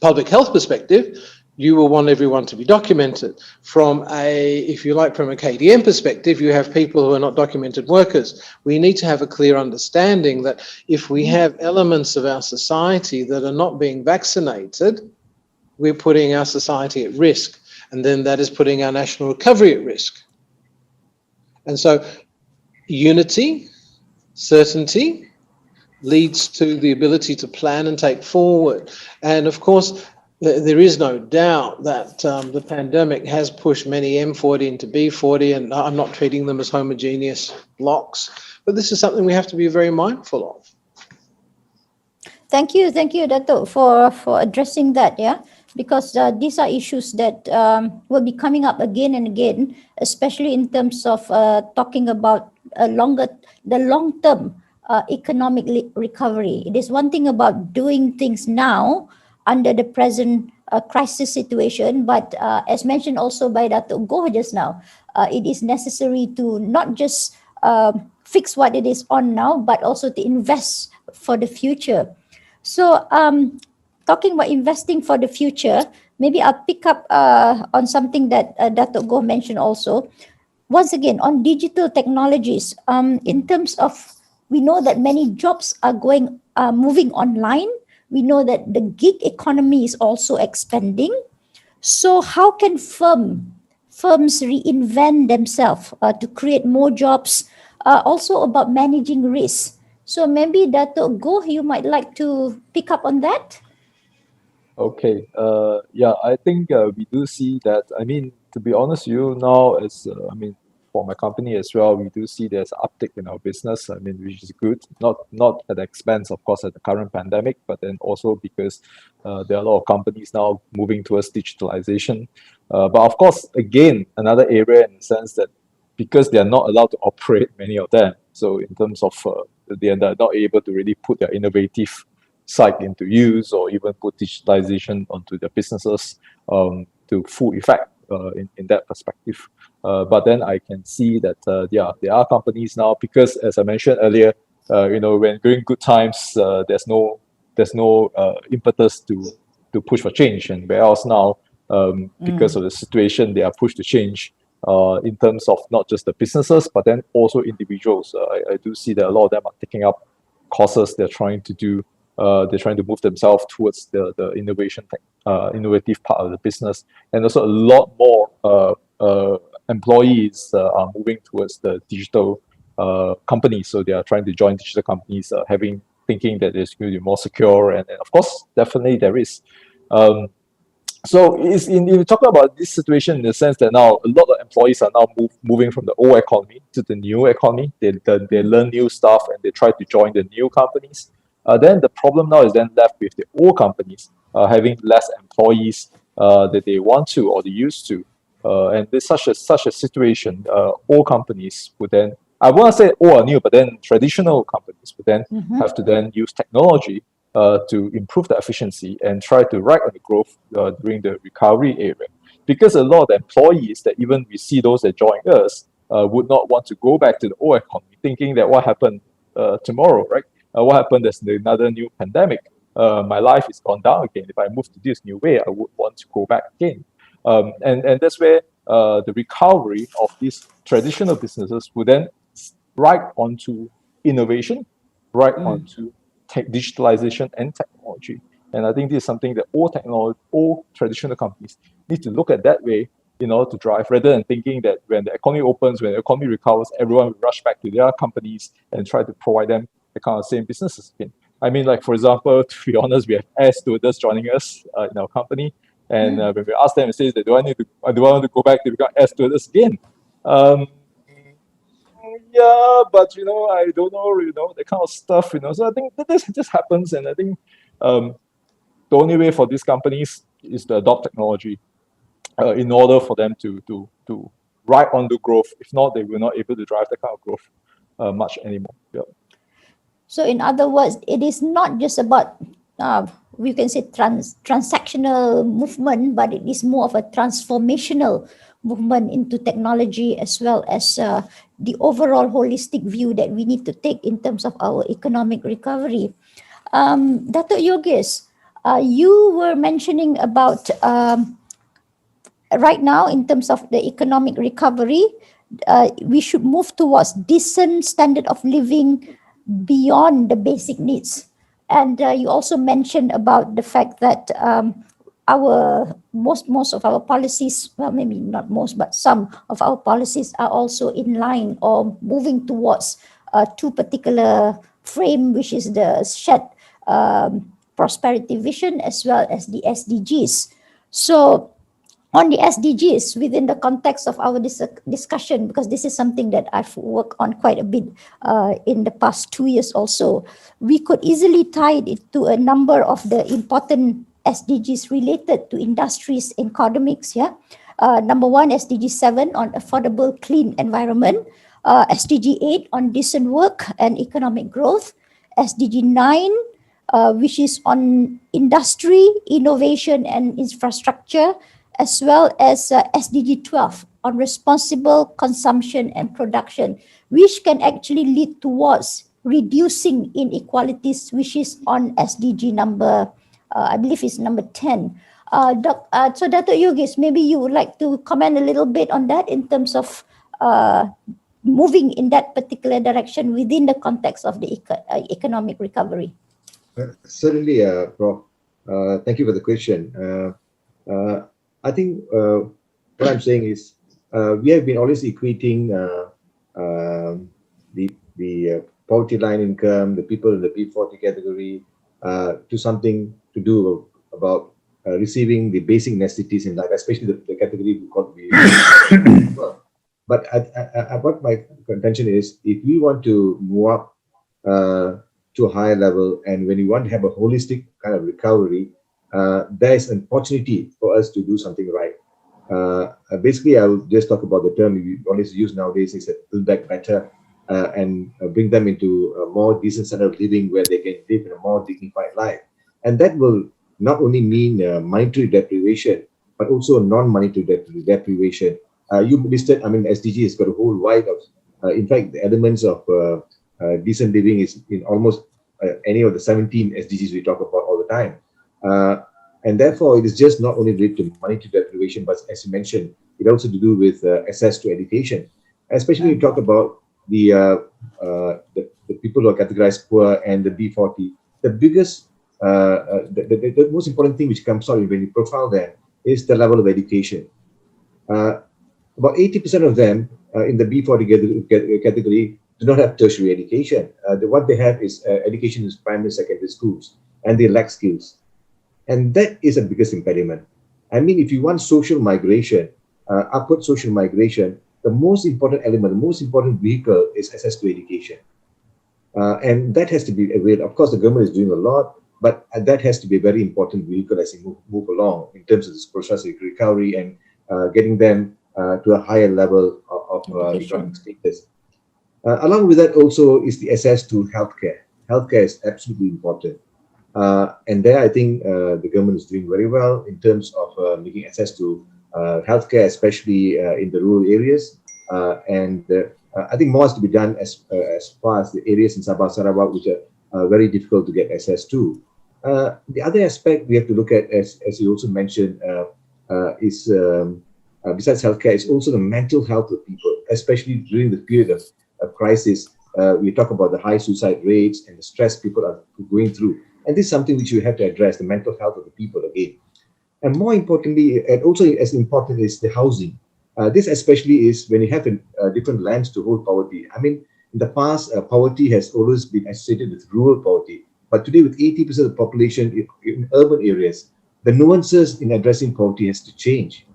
public health perspective, you will want everyone to be documented. From if you like, from a KDM perspective, you have people who are not documented workers. We need to have a clear understanding that if we have elements of our society that are not being vaccinated, we're putting our society at risk. And then that is putting our national recovery at risk. And so unity, certainty, leads to the ability to plan and take forward. And of course, there is no doubt that the pandemic has pushed many M40 into B40, and I'm not treating them as homogeneous blocks, but this is something we have to be very mindful of. Thank you, Dato, for addressing that, because these are issues that will be coming up again and again, especially in terms of talking about the long-term economic recovery. It is one thing about doing things now under the present crisis situation, but as mentioned also by Datuk Goh just now, it is necessary to not just fix what it is on now, but also to invest for the future. So talking about investing for the future, maybe I'll pick up on something that Datuk Goh mentioned also. Once again, on digital technologies, in terms of, we know that many jobs are moving online. We know that the gig economy is also expanding. So how can firms reinvent themselves to create more jobs? Also about managing risk. So maybe Datuk Goh, you might like to pick up on that? Okay. Yeah, I think we do see that. I mean, to be honest with you now, for my company as well, we do see there's an uptick in our business. I mean, which is good. Not at the expense, of course, at the current pandemic, but then also because there are a lot of companies now moving towards digitalization. But of course, again, another area in the sense that because they are not allowed to operate, many of them. So in terms of they are not able to really put their innovative side into use or even put digitalization onto their businesses to full effect in that perspective. But then I can see that there are companies now, because as I mentioned earlier, when during good times there's no impetus to push for change, and whereas now because of the situation they are pushed to change in terms of not just the businesses but then also individuals. I do see that a lot of them are taking up courses. They're trying to move themselves towards the innovative part of the business, and also a lot more employees are moving towards the digital companies. So they are trying to join digital companies, thinking that it's going to be more secure, and of course, definitely there is. So you're talking about this situation in the sense that now a lot of employees are now moving from the old economy to the new economy. They learn new stuff and they try to join the new companies. Then the problem now is then left with the old companies having less employees that they want to or they used to. And there's such a situation, old companies would then, I won't say old or new, but then traditional companies would then have to then use technology to improve the efficiency and try to ride on the growth during the recovery area. Because a lot of the employees that even we see those that join us, would not want to go back to the old economy, thinking that what happened tomorrow, right? What happened, there's another new pandemic. My life is gone down again. If I move to this new way, I would want to go back again. And that's where the recovery of these traditional businesses would then right onto innovation, right onto digitalization and technology. And I think this is something that all traditional companies need to look at that way, to drive, rather than thinking that when the economy opens, when the economy recovers, everyone will rush back to their companies and try to provide them the kind of same businesses again. I mean, like, for example, to be honest, we have air stewardess joining us in our company. And when we ask them, it says that do I want to go back to become air stewardess again? Yeah, but I don't know, that kind of stuff, So I think that this just happens, and I think the only way for these companies is to adopt technology in order for them to ride on the growth. If not, they will not able to drive that kind of growth much anymore. Yeah. So in other words, it is not just about we can say transactional movement, but it is more of a transformational movement into technology, as well as the overall holistic view that we need to take in terms of our economic recovery. Datuk Yogees, you were mentioning about right now, in terms of the economic recovery, we should move towards decent standard of living beyond the basic needs. And you also mentioned about the fact that our most of our policies, well, maybe not most, but some of our policies are also in line or moving towards two particular frame, which is the shared prosperity vision as well as the SDGs. So on the SDGs, within the context of our discussion, because this is something that I've worked on quite a bit in the past 2 years also, we could easily tie it to a number of the important SDGs related to industries and economics. Yeah, number 1, SDG 7 on affordable, clean environment, SDG 8 on decent work and economic growth, SDG 9, which is on industry, innovation and infrastructure, as well as SDG 12 on responsible consumption and production, which can actually lead towards reducing inequalities, which is on SDG number, I believe is number 10. So Dato' Yogees, maybe you would like to comment a little bit on that in terms of moving in that particular direction within the context of the economic recovery. Certainly, Prof. Thank you for the question. I think what I'm saying is we have been always equating the poverty line income, the people in the P40 category, to something to do about receiving the basic necessities in life, especially the category we call the. But what my contention is, if we want to move up to a higher level, and when you want to have a holistic kind of recovery, there is an opportunity for us to do something right. Basically, I will just talk about the term we always use nowadays, is build back better and bring them into a more decent standard of living where they can live in a more dignified life. And that will not only mean monetary deprivation, but also non-monetary deprivation. You listed, SDG has got a whole wide of, in fact, the elements of decent living is in almost any of the 17 SDGs we talk about all the time. And therefore, it is just not only related to monetary deprivation, but as you mentioned, it also to do with access to education. Especially when you talk about the people who are categorized poor and the B40. The biggest, the most important thing which comes out when you profile them is the level of education. About 80% of them in the B40 category do not have tertiary education. What they have is education in primary, secondary schools, and they lack skills. And that is the biggest impediment. I mean, if you want social migration, upward social migration, the most important element, the most important vehicle is access to education. And that has to be available. Of course, the government is doing a lot, but that has to be a very important vehicle as we move along in terms of this process of recovery and getting them to a higher level of economic status. Along with that also is the access to healthcare. Healthcare is absolutely important. And there I think the government is doing very well in terms of making access to healthcare, especially in the rural areas. I think more has to be done as far as the areas in Sabah Sarawak which are very difficult to get access to. The other aspect we have to look at, as you also mentioned, is besides healthcare, is also the mental health of people, especially during the period of crisis. We talk about the high suicide rates and the stress people are going through. And this is something which we have to address, the mental health of the people again. And more importantly, and also as important, is the housing. This especially is when you have different lands to hold poverty. I mean, in the past, poverty has always been associated with rural poverty. But today, with 80% of the population in urban areas, the nuances in addressing poverty has to change.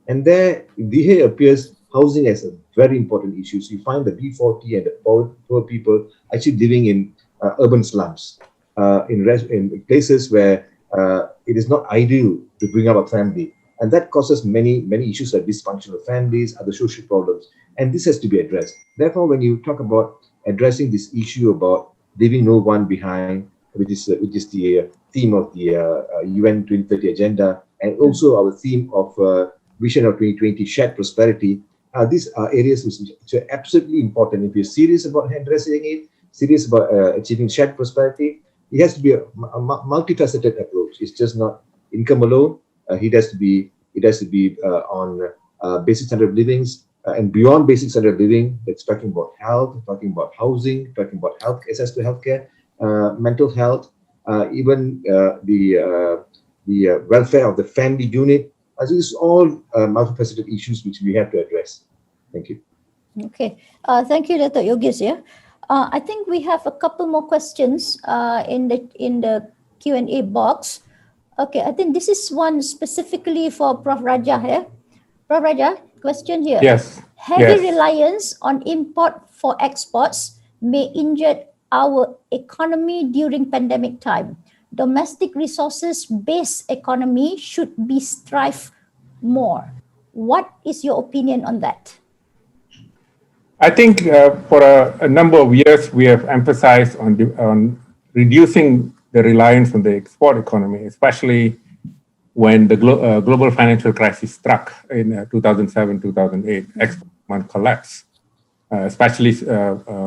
And here appears housing as a very important issue. So you find the B40 and the poor people actually living in urban slums, in places where it is not ideal to bring up a family. And that causes many issues like dysfunctional families, other social problems. And this has to be addressed. Therefore, when you talk about addressing this issue about leaving no one behind, which is the theme of the UN 2030 agenda, and also our theme of Vision of 2020, shared prosperity, these are areas which are absolutely important. If you're serious about addressing it, serious about achieving shared prosperity, it has to be a multifaceted approach. It's just not income alone. It has to be on basic standard of living, and beyond basic standard of living. That's talking about health, talking about housing, talking about access to healthcare, mental health, even the welfare of the family unit. So these are all multifaceted issues which we have to address. Thank you. Okay, thank you, Dato' Yogis. Yeah, I think we have a couple more questions in the Q&A box. Okay, I think this is one specifically for Prof. Rajah. Yeah? Prof. Rajah, question here. Yes. Heavy reliance on import for exports may injure our economy during pandemic time. Domestic resources-based economy should be strive more. What is your opinion on that? I think for a number of years, we have emphasized on reducing the reliance on the export economy, especially when the global financial crisis struck in 2007, 2008, export demand collapsed, especially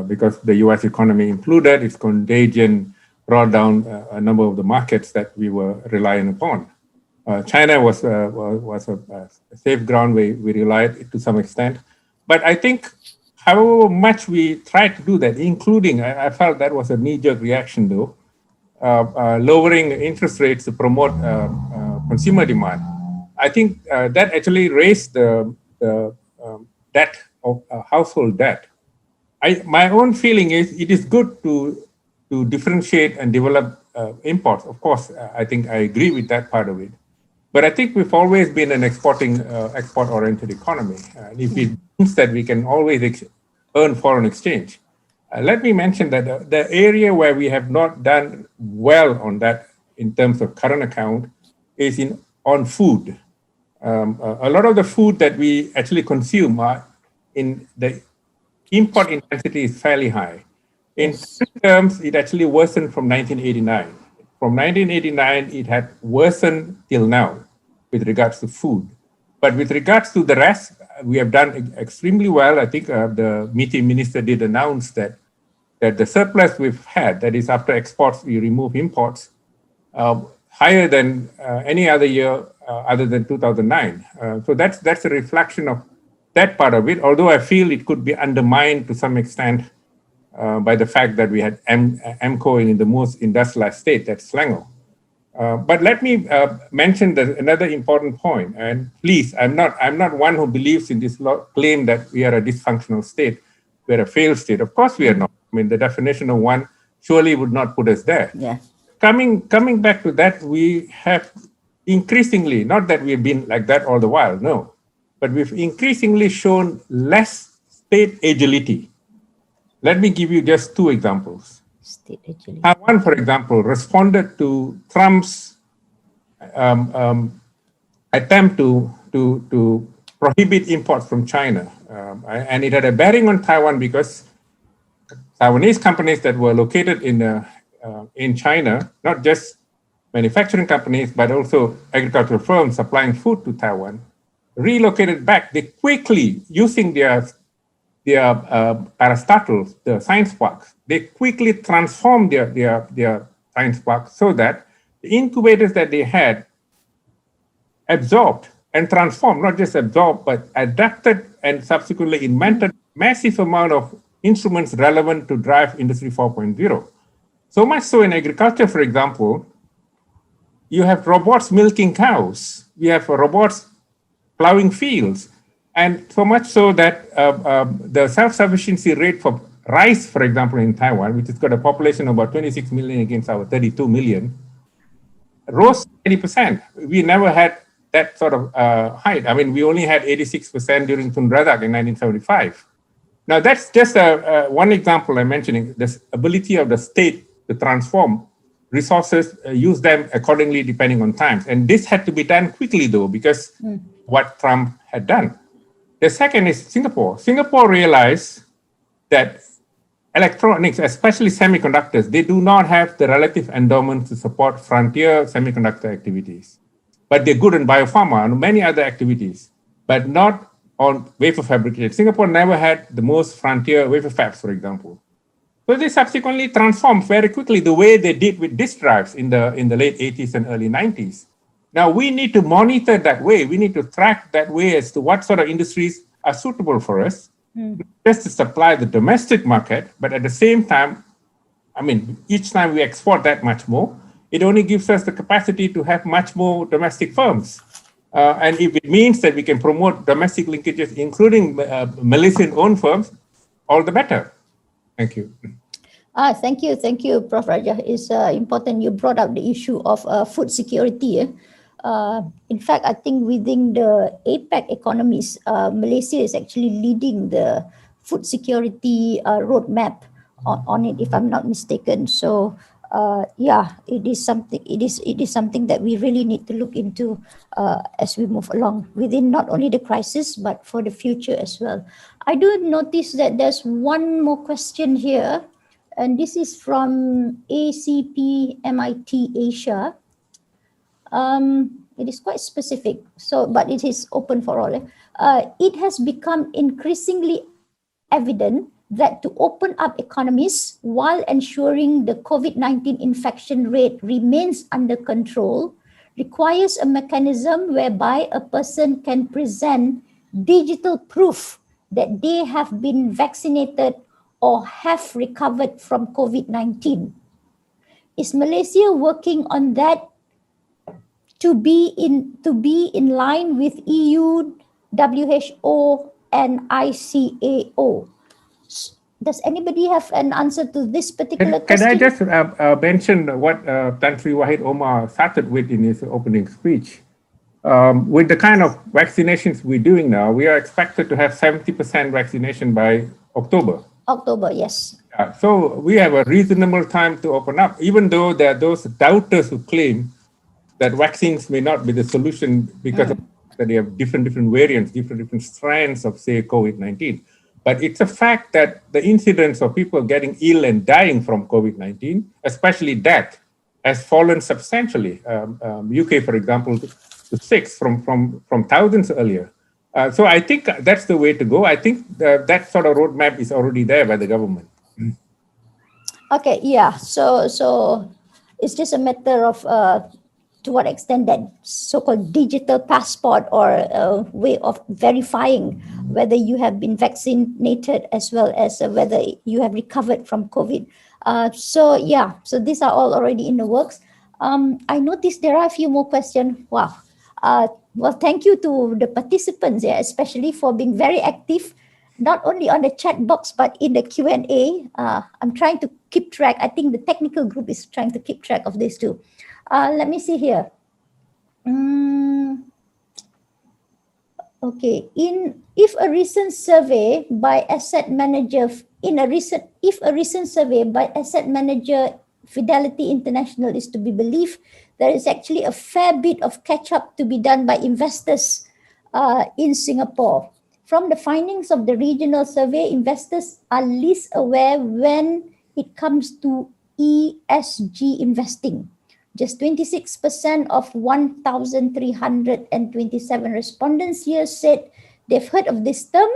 because the US economy included, its contagion brought down a number of the markets that we were relying upon. China was a safe ground where we relied to some extent. But I think however much we tried to do that, including, I felt that was a knee-jerk reaction though, lowering interest rates to promote consumer demand. I think that actually raised the debt of household debt. My own feeling is it is good to differentiate and develop imports. Of course, I think I agree with that part of it. But I think we've always been an export-oriented economy. And if it means that we can always earn foreign exchange. Let me mention that the area where we have not done well on that in terms of current account is on food. A lot of the food that we actually consume in the import intensity is fairly high. In terms, it actually worsened from 1989. From 1989, it had worsened till now with regards to food. But with regards to the rest, we have done extremely well. I think the meeting minister did announce that the surplus we've had, that is after exports, we remove imports, higher than any other year other than 2009. So that's a reflection of that part of it, although I feel it could be undermined to some extent by the fact that we had MCO in the most industrialized state, that's Selangor. But let me mention another important point. And please, I'm not one who believes in this claim that we are a dysfunctional state, we're a failed state. Of course we are not. I mean, the definition of one surely would not put us there. Yeah. Coming back to that, we have increasingly, not that we've been like that all the while, no, but we've increasingly shown less state agility. Let me give you just two examples. State agility. Taiwan, for example, responded to Trump's attempt to prohibit imports from China. And it had a bearing on Taiwan because Taiwanese companies that were located in China, not just manufacturing companies, but also agricultural firms supplying food to Taiwan, relocated back. They quickly, using their parastatals, the science parks, they quickly transformed their science parks so that the incubators that they had absorbed and transformed, not just absorbed, but adapted and subsequently invented massive amount of instruments relevant to drive Industry 4.0. So much so in agriculture, for example, you have robots milking cows, we have robots plowing fields, and so much so that the self-sufficiency rate for rice, for example, in Taiwan, which has got a population of about 26 million against our 32 million, rose 80%. We never had that sort of height. I mean, we only had 86% during Tun Razak in 1975. Now, that's just one example I'm mentioning, this ability of the state to transform resources, use them accordingly depending on times. And this had to be done quickly, though, because what Trump had done. The second is Singapore. Singapore realized that electronics, especially semiconductors, they do not have the relative endowment to support frontier semiconductor activities. But they're good in biopharma and many other activities, but not on wafer fabrication. Singapore never had the most frontier wafer fabs, for example. So they subsequently transformed very quickly the way they did with disk drives in the late 80s and early 90s. Now we need to monitor that way. We need to track that way as to what sort of industries are suitable for us, just to supply the domestic market, but at the same time, I mean, each time we export that much more, it only gives us the capacity to have much more domestic firms. And if it means that we can promote domestic linkages, including Malaysian-owned firms, all the better. Thank you. Thank you, Prof. Rajah. It's important you brought up the issue of food security. In fact, I think within the APEC economies, Malaysia is actually leading the food security roadmap on it, if I'm not mistaken. So, yeah, it is something. It is something that we really need to look into as we move along within not only the crisis but for the future as well. I do notice that there's one more question here, and this is from ACP MIT Asia. It is quite specific, so but it is open for all. It has become increasingly evident that to open up economies while ensuring the COVID-19 infection rate remains under control requires a mechanism whereby a person can present digital proof that they have been vaccinated or have recovered from COVID-19. Is Malaysia working on that to be in line with EU, WHO, and ICAO? Does anybody have an answer to this particular question? Can I just mention what Tan Sri Wahid Omar started with in his opening speech? With the kind of vaccinations we're doing now, we are expected to have 70% vaccination by October. October, yes. So we have a reasonable time to open up, even though there are those doubters who claim that vaccines may not be the solution because of that they have different variants, different strands of, say, COVID-19. But it's a fact that the incidence of people getting ill and dying from COVID-19, especially death, has fallen substantially. UK, for example, to 6 from thousands earlier. So I think that's the way to go. I think that sort of roadmap is already there by the government. Okay, yeah. So it's just a matter of to what extent that so-called digital passport or a way of verifying whether you have been vaccinated as well as whether you have recovered from COVID. So yeah, so these are all already in the works. I noticed there are a few more questions. Wow. Well, thank you to the participants, especially for being very active, not only on the chat box, but in the Q&A. I'm trying to keep track. I think the technical group is trying to keep track of this too. Let me see here. Okay, if a recent survey by asset manager Fidelity International is to be believed, there is actually a fair bit of catch-up to be done by investors in Singapore. From the findings of the regional survey, investors are least aware when it comes to ESG investing. Just 26% of 1,327 respondents here said they've heard of this term.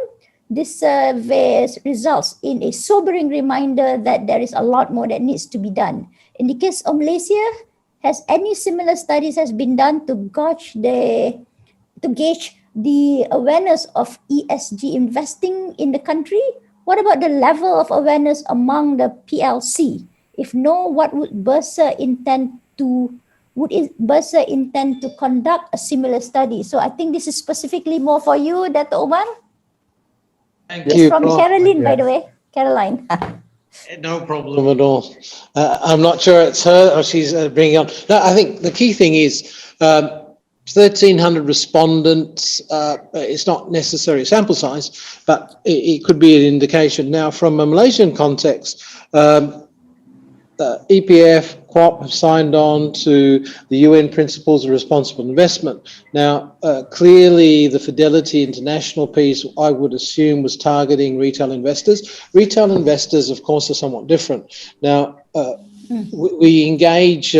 this survey's results in a sobering reminder that there is a lot more that needs to be done. In the case of Malaysia, has any similar studies has been done to gauge the awareness of ESG investing in the country? What about the level of awareness among the PLC? If no, what would Bursa intend to conduct a similar study? So I think this is specifically more for you, Dato Umar. Thank It's you, from Prof. Caroline, by the way. Caroline. No problem at all. I'm not sure it's her or she's bringing on. No, I think the key thing is 1,300 respondents. It's not necessarily a sample size, but it could be an indication. Now, from a Malaysian context, EPF, QOP have signed on to the UN Principles of Responsible Investment. Now, clearly the Fidelity International piece, I would assume, was targeting retail investors. Retail investors, of course, are somewhat different. Now, we engage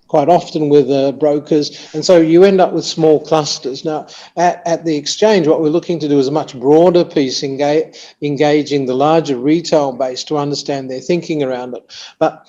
quite often with brokers, and so you end up with small clusters. Now, at the exchange, what we're looking to do is a much broader piece, engaging the larger retail base to understand their thinking around it. But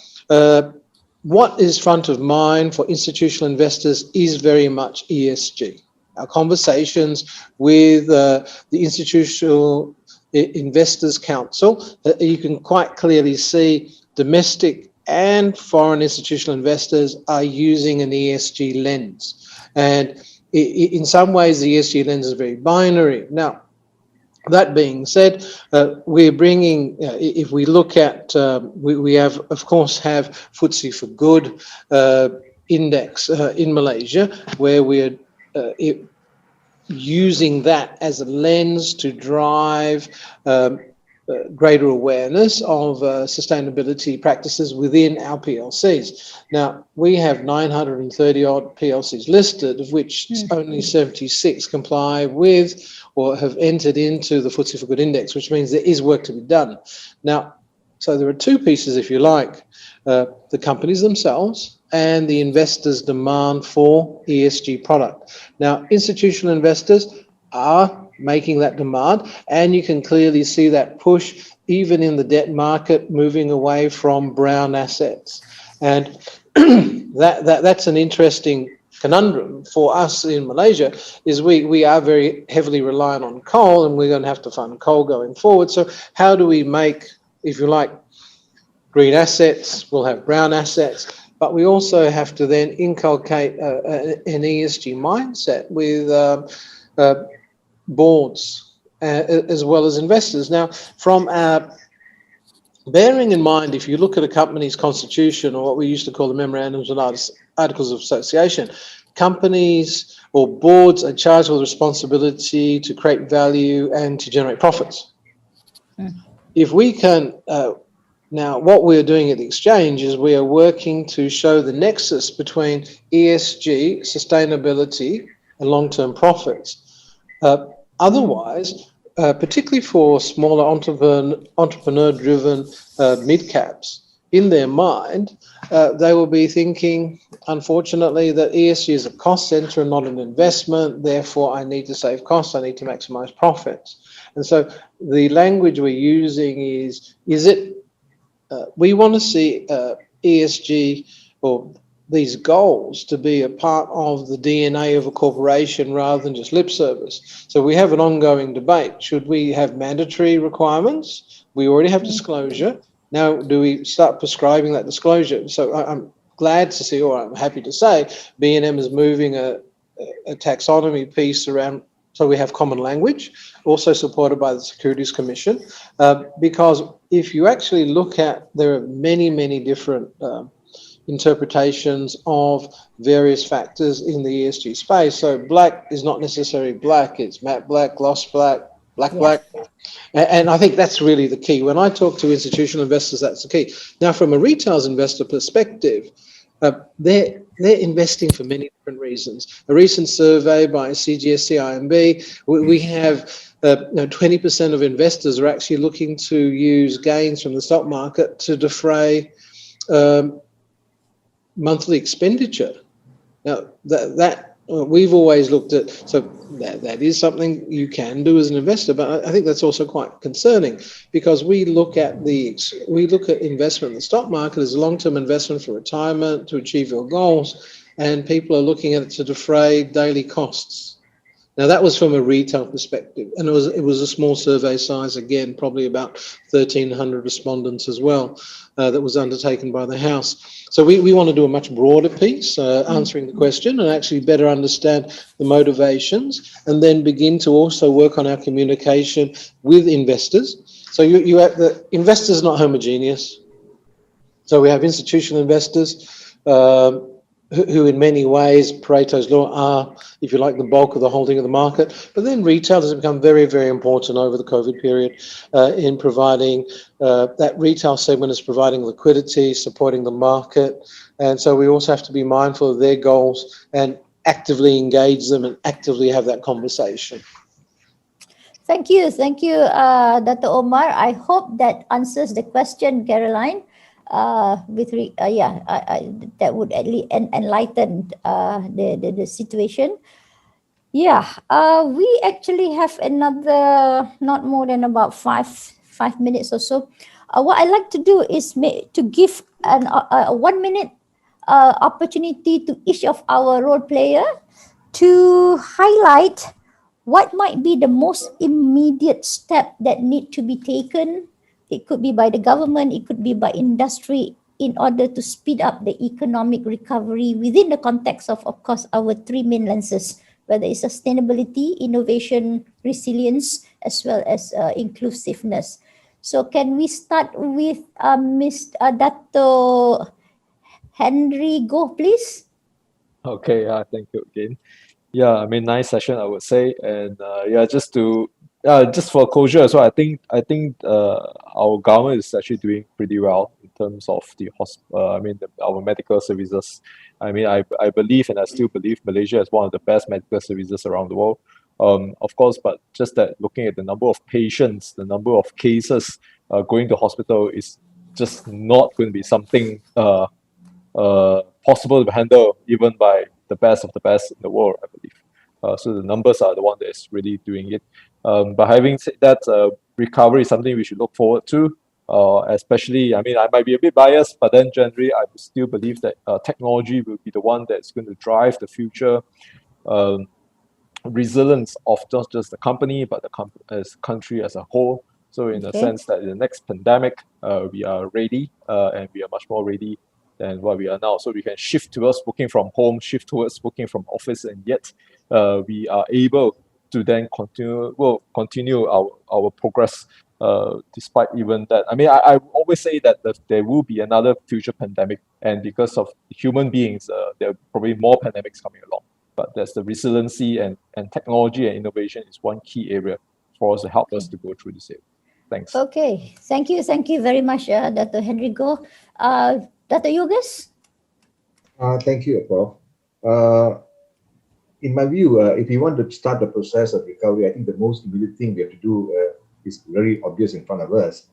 what is front of mind for institutional investors is very much ESG. Our conversations with the Institutional Investors Council, you can quite clearly see domestic and foreign institutional investors are using an ESG lens. And in some ways, the ESG lens is very binary. Now, that being said, we're bringing, if we look at, we have, of course, have FTSE for Good index in Malaysia, where we're using that as a lens to drive greater awareness of sustainability practices within our PLCs. Now, we have 930 odd PLCs listed, of which only 76 comply with or have entered into the FTSE for Good index, which means there is work to be done. Now, so there are two pieces, if you like, the companies themselves and the investors' demand for ESG product. Now, institutional investors are making that demand, and you can clearly see that push even in the debt market, moving away from brown assets. And that's an interesting conundrum for us in Malaysia, is we are very heavily reliant on coal, and we're going to have to fund coal going forward. So how do we make, if you like, green assets? We'll have brown assets, but we also have to then inculcate an ESG mindset with boards as well as investors. Now, from bearing in mind, if you look at a company's constitution, or what we used to call the memorandums and articles of association, companies or boards are charged with responsibility to create value and to generate profits. If we can, now what we're doing at the exchange is we are working to show the nexus between ESG, sustainability, and long-term profits. Otherwise, particularly for smaller entrepreneur-driven mid-caps, in their mind, they will be thinking, unfortunately, that ESG is a cost center and not an investment. Therefore, I need to save costs. I need to maximize profits. And so the language we're using is it, we want to see ESG or these goals to be a part of the DNA of a corporation rather than just lip service. So we have an ongoing debate. Should we have mandatory requirements? We already have disclosure. Now, do we start prescribing that disclosure? So I'm glad to see, or I'm happy to say, B&M is moving a taxonomy piece around, so we have common language, also supported by the Securities Commission, because if you actually look at, there are many, many different interpretations of various factors in the ESG space. So black is not necessarily black, it's matte black, gloss black, black. And I think that's really the key. When I talk to institutional investors, that's the key. Now, from a retail investor perspective, they're investing for many different reasons. A recent survey by CGSCIMB, we have 20% of investors are actually looking to use gains from the stock market to defray monthly expenditure. Now, that we've always looked at, so that is something you can do as an investor, but I think that's also quite concerning, because we look at investment in the stock market as a long-term investment for retirement, to achieve your goals, and people are looking at it to defray daily costs. Now, that was from a retail perspective, and it was a small survey size, again, probably about 1,300 respondents as well, that was undertaken by the House. So we want to do a much broader piece, answering the question, and actually better understand the motivations, and then begin to also work on our communication with investors. So you have the investors not homogeneous. So we have institutional investors, who in many ways, Pareto's law, are, if you like, the bulk of the holding of the market. But then retailers have become very, very important over the COVID period, in providing, that retail segment is providing liquidity, supporting the market. And so we also have to be mindful of their goals and actively engage them and actively have that conversation. Thank you, Dato Umar. I hope that answers the question, Caroline. That would at least enlighten the situation. Yeah, we actually have another not more than about five minutes or so. What I like to do is to give a 1 minute opportunity to each of our role player to highlight what might be the most immediate step that need to be taken. It could be by the government, it could be by industry, in order to speed up the economic recovery within the context of course, our three main lenses, whether it's sustainability, innovation, resilience, as well as inclusiveness. So can we start with Mr. Dato Henry Goh, please? Okay, thank you again. Yeah, I mean, nice session, I would say, and just for closure as well, I think our government is actually doing pretty well in terms of our medical services. I mean, I believe, and I still believe, Malaysia is one of the best medical services around the world. Of course, but just that looking at the number of patients, the number of cases going to hospital is just not going to be something possible to handle even by the best of the best in the world, I believe. So the numbers are the one that is really doing it. But having said that, recovery is something we should look forward to. Especially, I mean, I might be a bit biased, but then generally, I still believe that technology will be the one that's going to drive the future resilience of not just the company, but as country as a whole. So in a sense that in the next pandemic, we are ready, and we are much more ready than what we are now. So we can shift towards working from home, shift towards working from office, and yet we are able to then continue our progress despite even that. I mean, I always say that there will be another future pandemic, and because of human beings, there are probably more pandemics coming along. But there's the resiliency and technology and innovation is one key area for us to help us to go through this area. Thanks. Okay, thank you very much, Dr. Henry Goh. Dr. Yogees? Thank you, Prof. In my view, if you want to start the process of recovery, I think the most immediate thing we have to do is very obvious in front of us.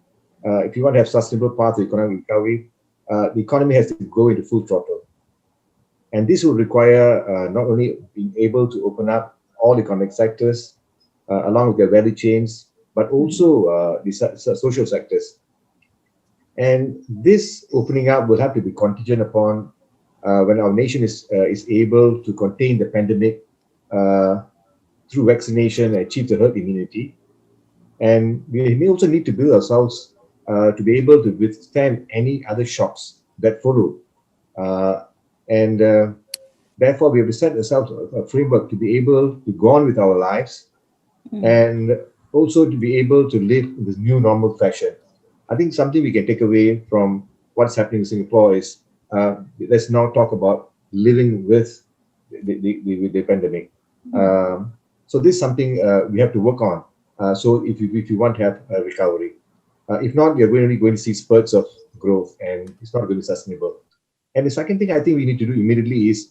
If you want to have sustainable path to economic recovery, the economy has to go into full throttle. And this will require not only being able to open up all economic sectors along with their value chains, but also the social sectors. And this opening up will have to be contingent upon when our nation is able to contain the pandemic through vaccination and achieve the herd immunity. And we may also need to build ourselves to be able to withstand any other shocks that follow. Therefore, we have to set ourselves a framework to be able to go on with our lives and also to be able to live in this new normal fashion. I think something we can take away from what's happening in Singapore is let's now talk about living with the pandemic. So this is something we have to work on. So if you want to have a recovery, if not, you're only going to see spurts of growth, and it's not going to be sustainable. And the second thing I think we need to do immediately is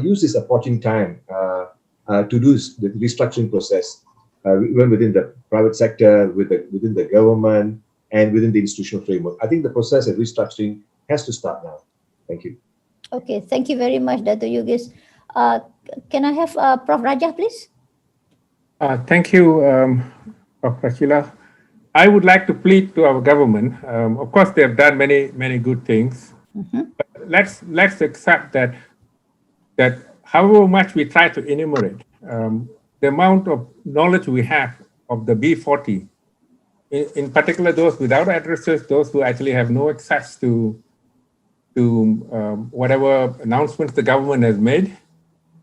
use this opportune time to do the restructuring process, even within the private sector, within the government, and within the institutional framework. I think the process of restructuring has to start now. Thank you. Okay, thank you very much, Dr. Yogees. can I have Prof. Rajah, please? Thank you, Prof. Rashila. I would like to plead to our government. Of course, they have done many good things. But let's accept that however much we try to enumerate, the amount of knowledge we have of the B40, in particular those without addresses, those who actually have no access to whatever announcements the government has made,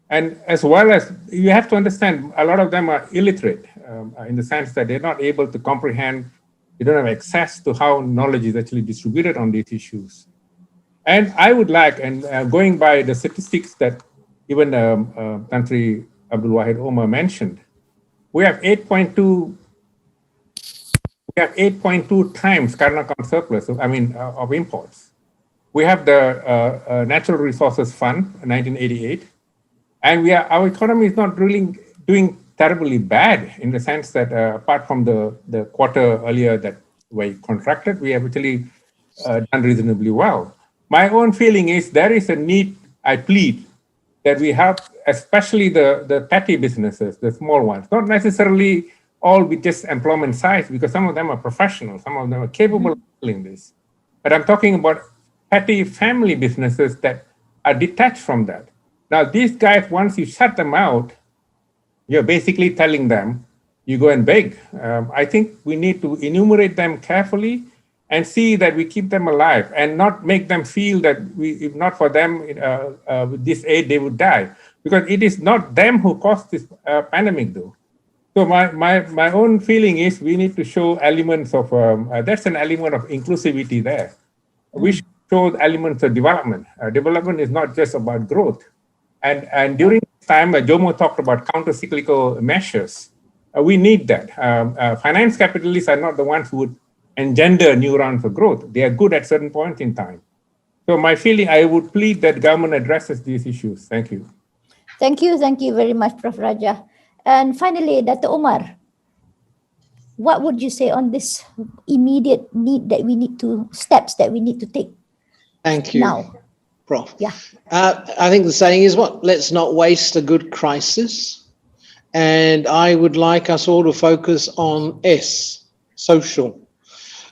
and as well as you have to understand, a lot of them are illiterate in the sense that they're not able to comprehend, they don't have access to how knowledge is actually distributed on these issues. And I would like, and going by the statistics that even Country Abdul Wahid Umar mentioned, we have 8.2 times current account surplus, of imports. We have the Natural Resources Fund, 1988, and our economy is not really doing terribly bad in the sense that apart from the quarter earlier that we contracted, we have actually done reasonably well. My own feeling is there is a need, I plead, that we have, especially the petty businesses, the small ones, not necessarily all with just employment size, because some of them are professional, some of them are capable of doing this. But I'm talking about petty family businesses that are detached from that. Now, these guys, once you shut them out, you're basically telling them, you go and beg. I think we need to enumerate them carefully and see that we keep them alive and not make them feel that if not for them, with this aid, they would die. Because it is not them who caused this pandemic, though. So my own feeling is we need to show elements of, that's an element of inclusivity there. We should show elements of development. Development is not just about growth. And during this time, Jomo talked about counter-cyclical measures. We need that. Finance capitalists are not the ones who would engender new rounds of growth. They are good at certain points in time. So my feeling, I would plead that government addresses these issues. Thank you. Thank you very much, Prof. Rajah. And finally, Dato Umar, what would you say on this immediate need that we need to, steps that we need to take? Thank you, now? Prof. Yeah. I think the saying is what? Let's not waste a good crisis. And I would like us all to focus on S, social.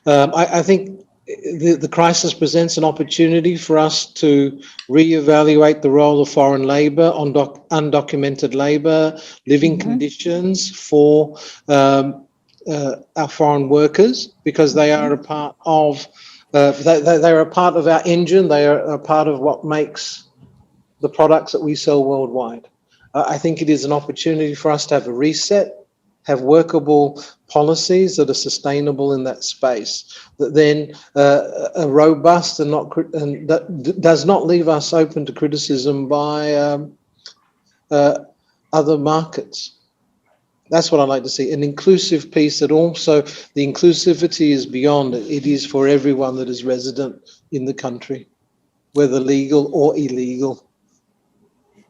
I think the crisis presents an opportunity for us to reevaluate the role of foreign labour, undocumented labour, living conditions for our foreign workers, because they are a part of they are a part of our engine. They are a part of what makes the products that we sell worldwide. I think it is an opportunity for us to have a reset, have workable policies that are sustainable in that space, that then are robust and that does not leave us open to criticism by other markets. That's what I like to see, an inclusive piece that also the inclusivity is beyond it. It is for everyone that is resident in the country, whether legal or illegal.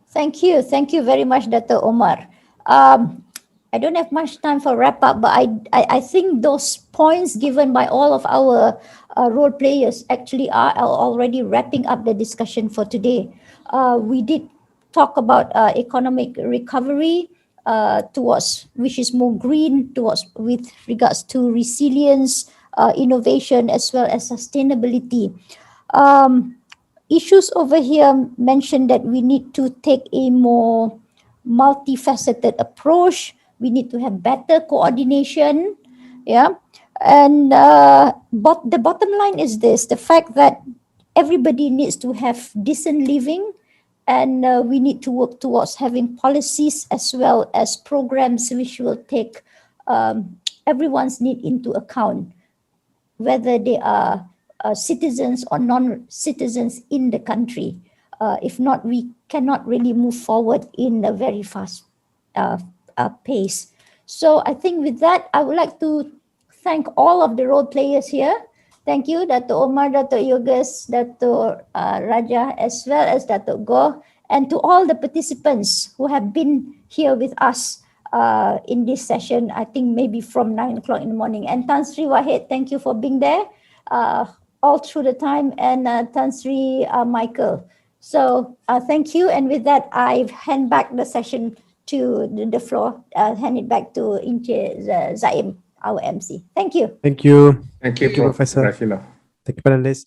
Thank you very much, Dato Umar. I don't have much time for wrap up, but I think those points given by all of our role players actually are already wrapping up the discussion for today. We did talk about economic recovery towards, which is more green, towards with regards to resilience, innovation, as well as sustainability. Issues over here mentioned that we need to take a more multifaceted approach. We need to have better coordination, yeah. And the bottom line is this: the fact that everybody needs to have decent living, and we need to work towards having policies as well as programs which will take everyone's need into account, whether they are citizens or non-citizens in the country. If not, we cannot really move forward in a very fast pace. So I think with that, I would like to thank all of the role players here. Thank you, Dato Umar, Dato Yogees, Dato Rajah, as well as Dato Goh, and to all the participants who have been here with us in this session, I think maybe from 9 o'clock in the morning. And Tan Sri Wahid, thank you for being there all through the time, and Tan Sri Michael. So thank you. And with that, I hand back the session to the floor. Hand it back to Inche Zaim, our MC. Thank you. Thank you. Thank you, Thank you, Prof. Professor. Rashila. Thank you, panelists.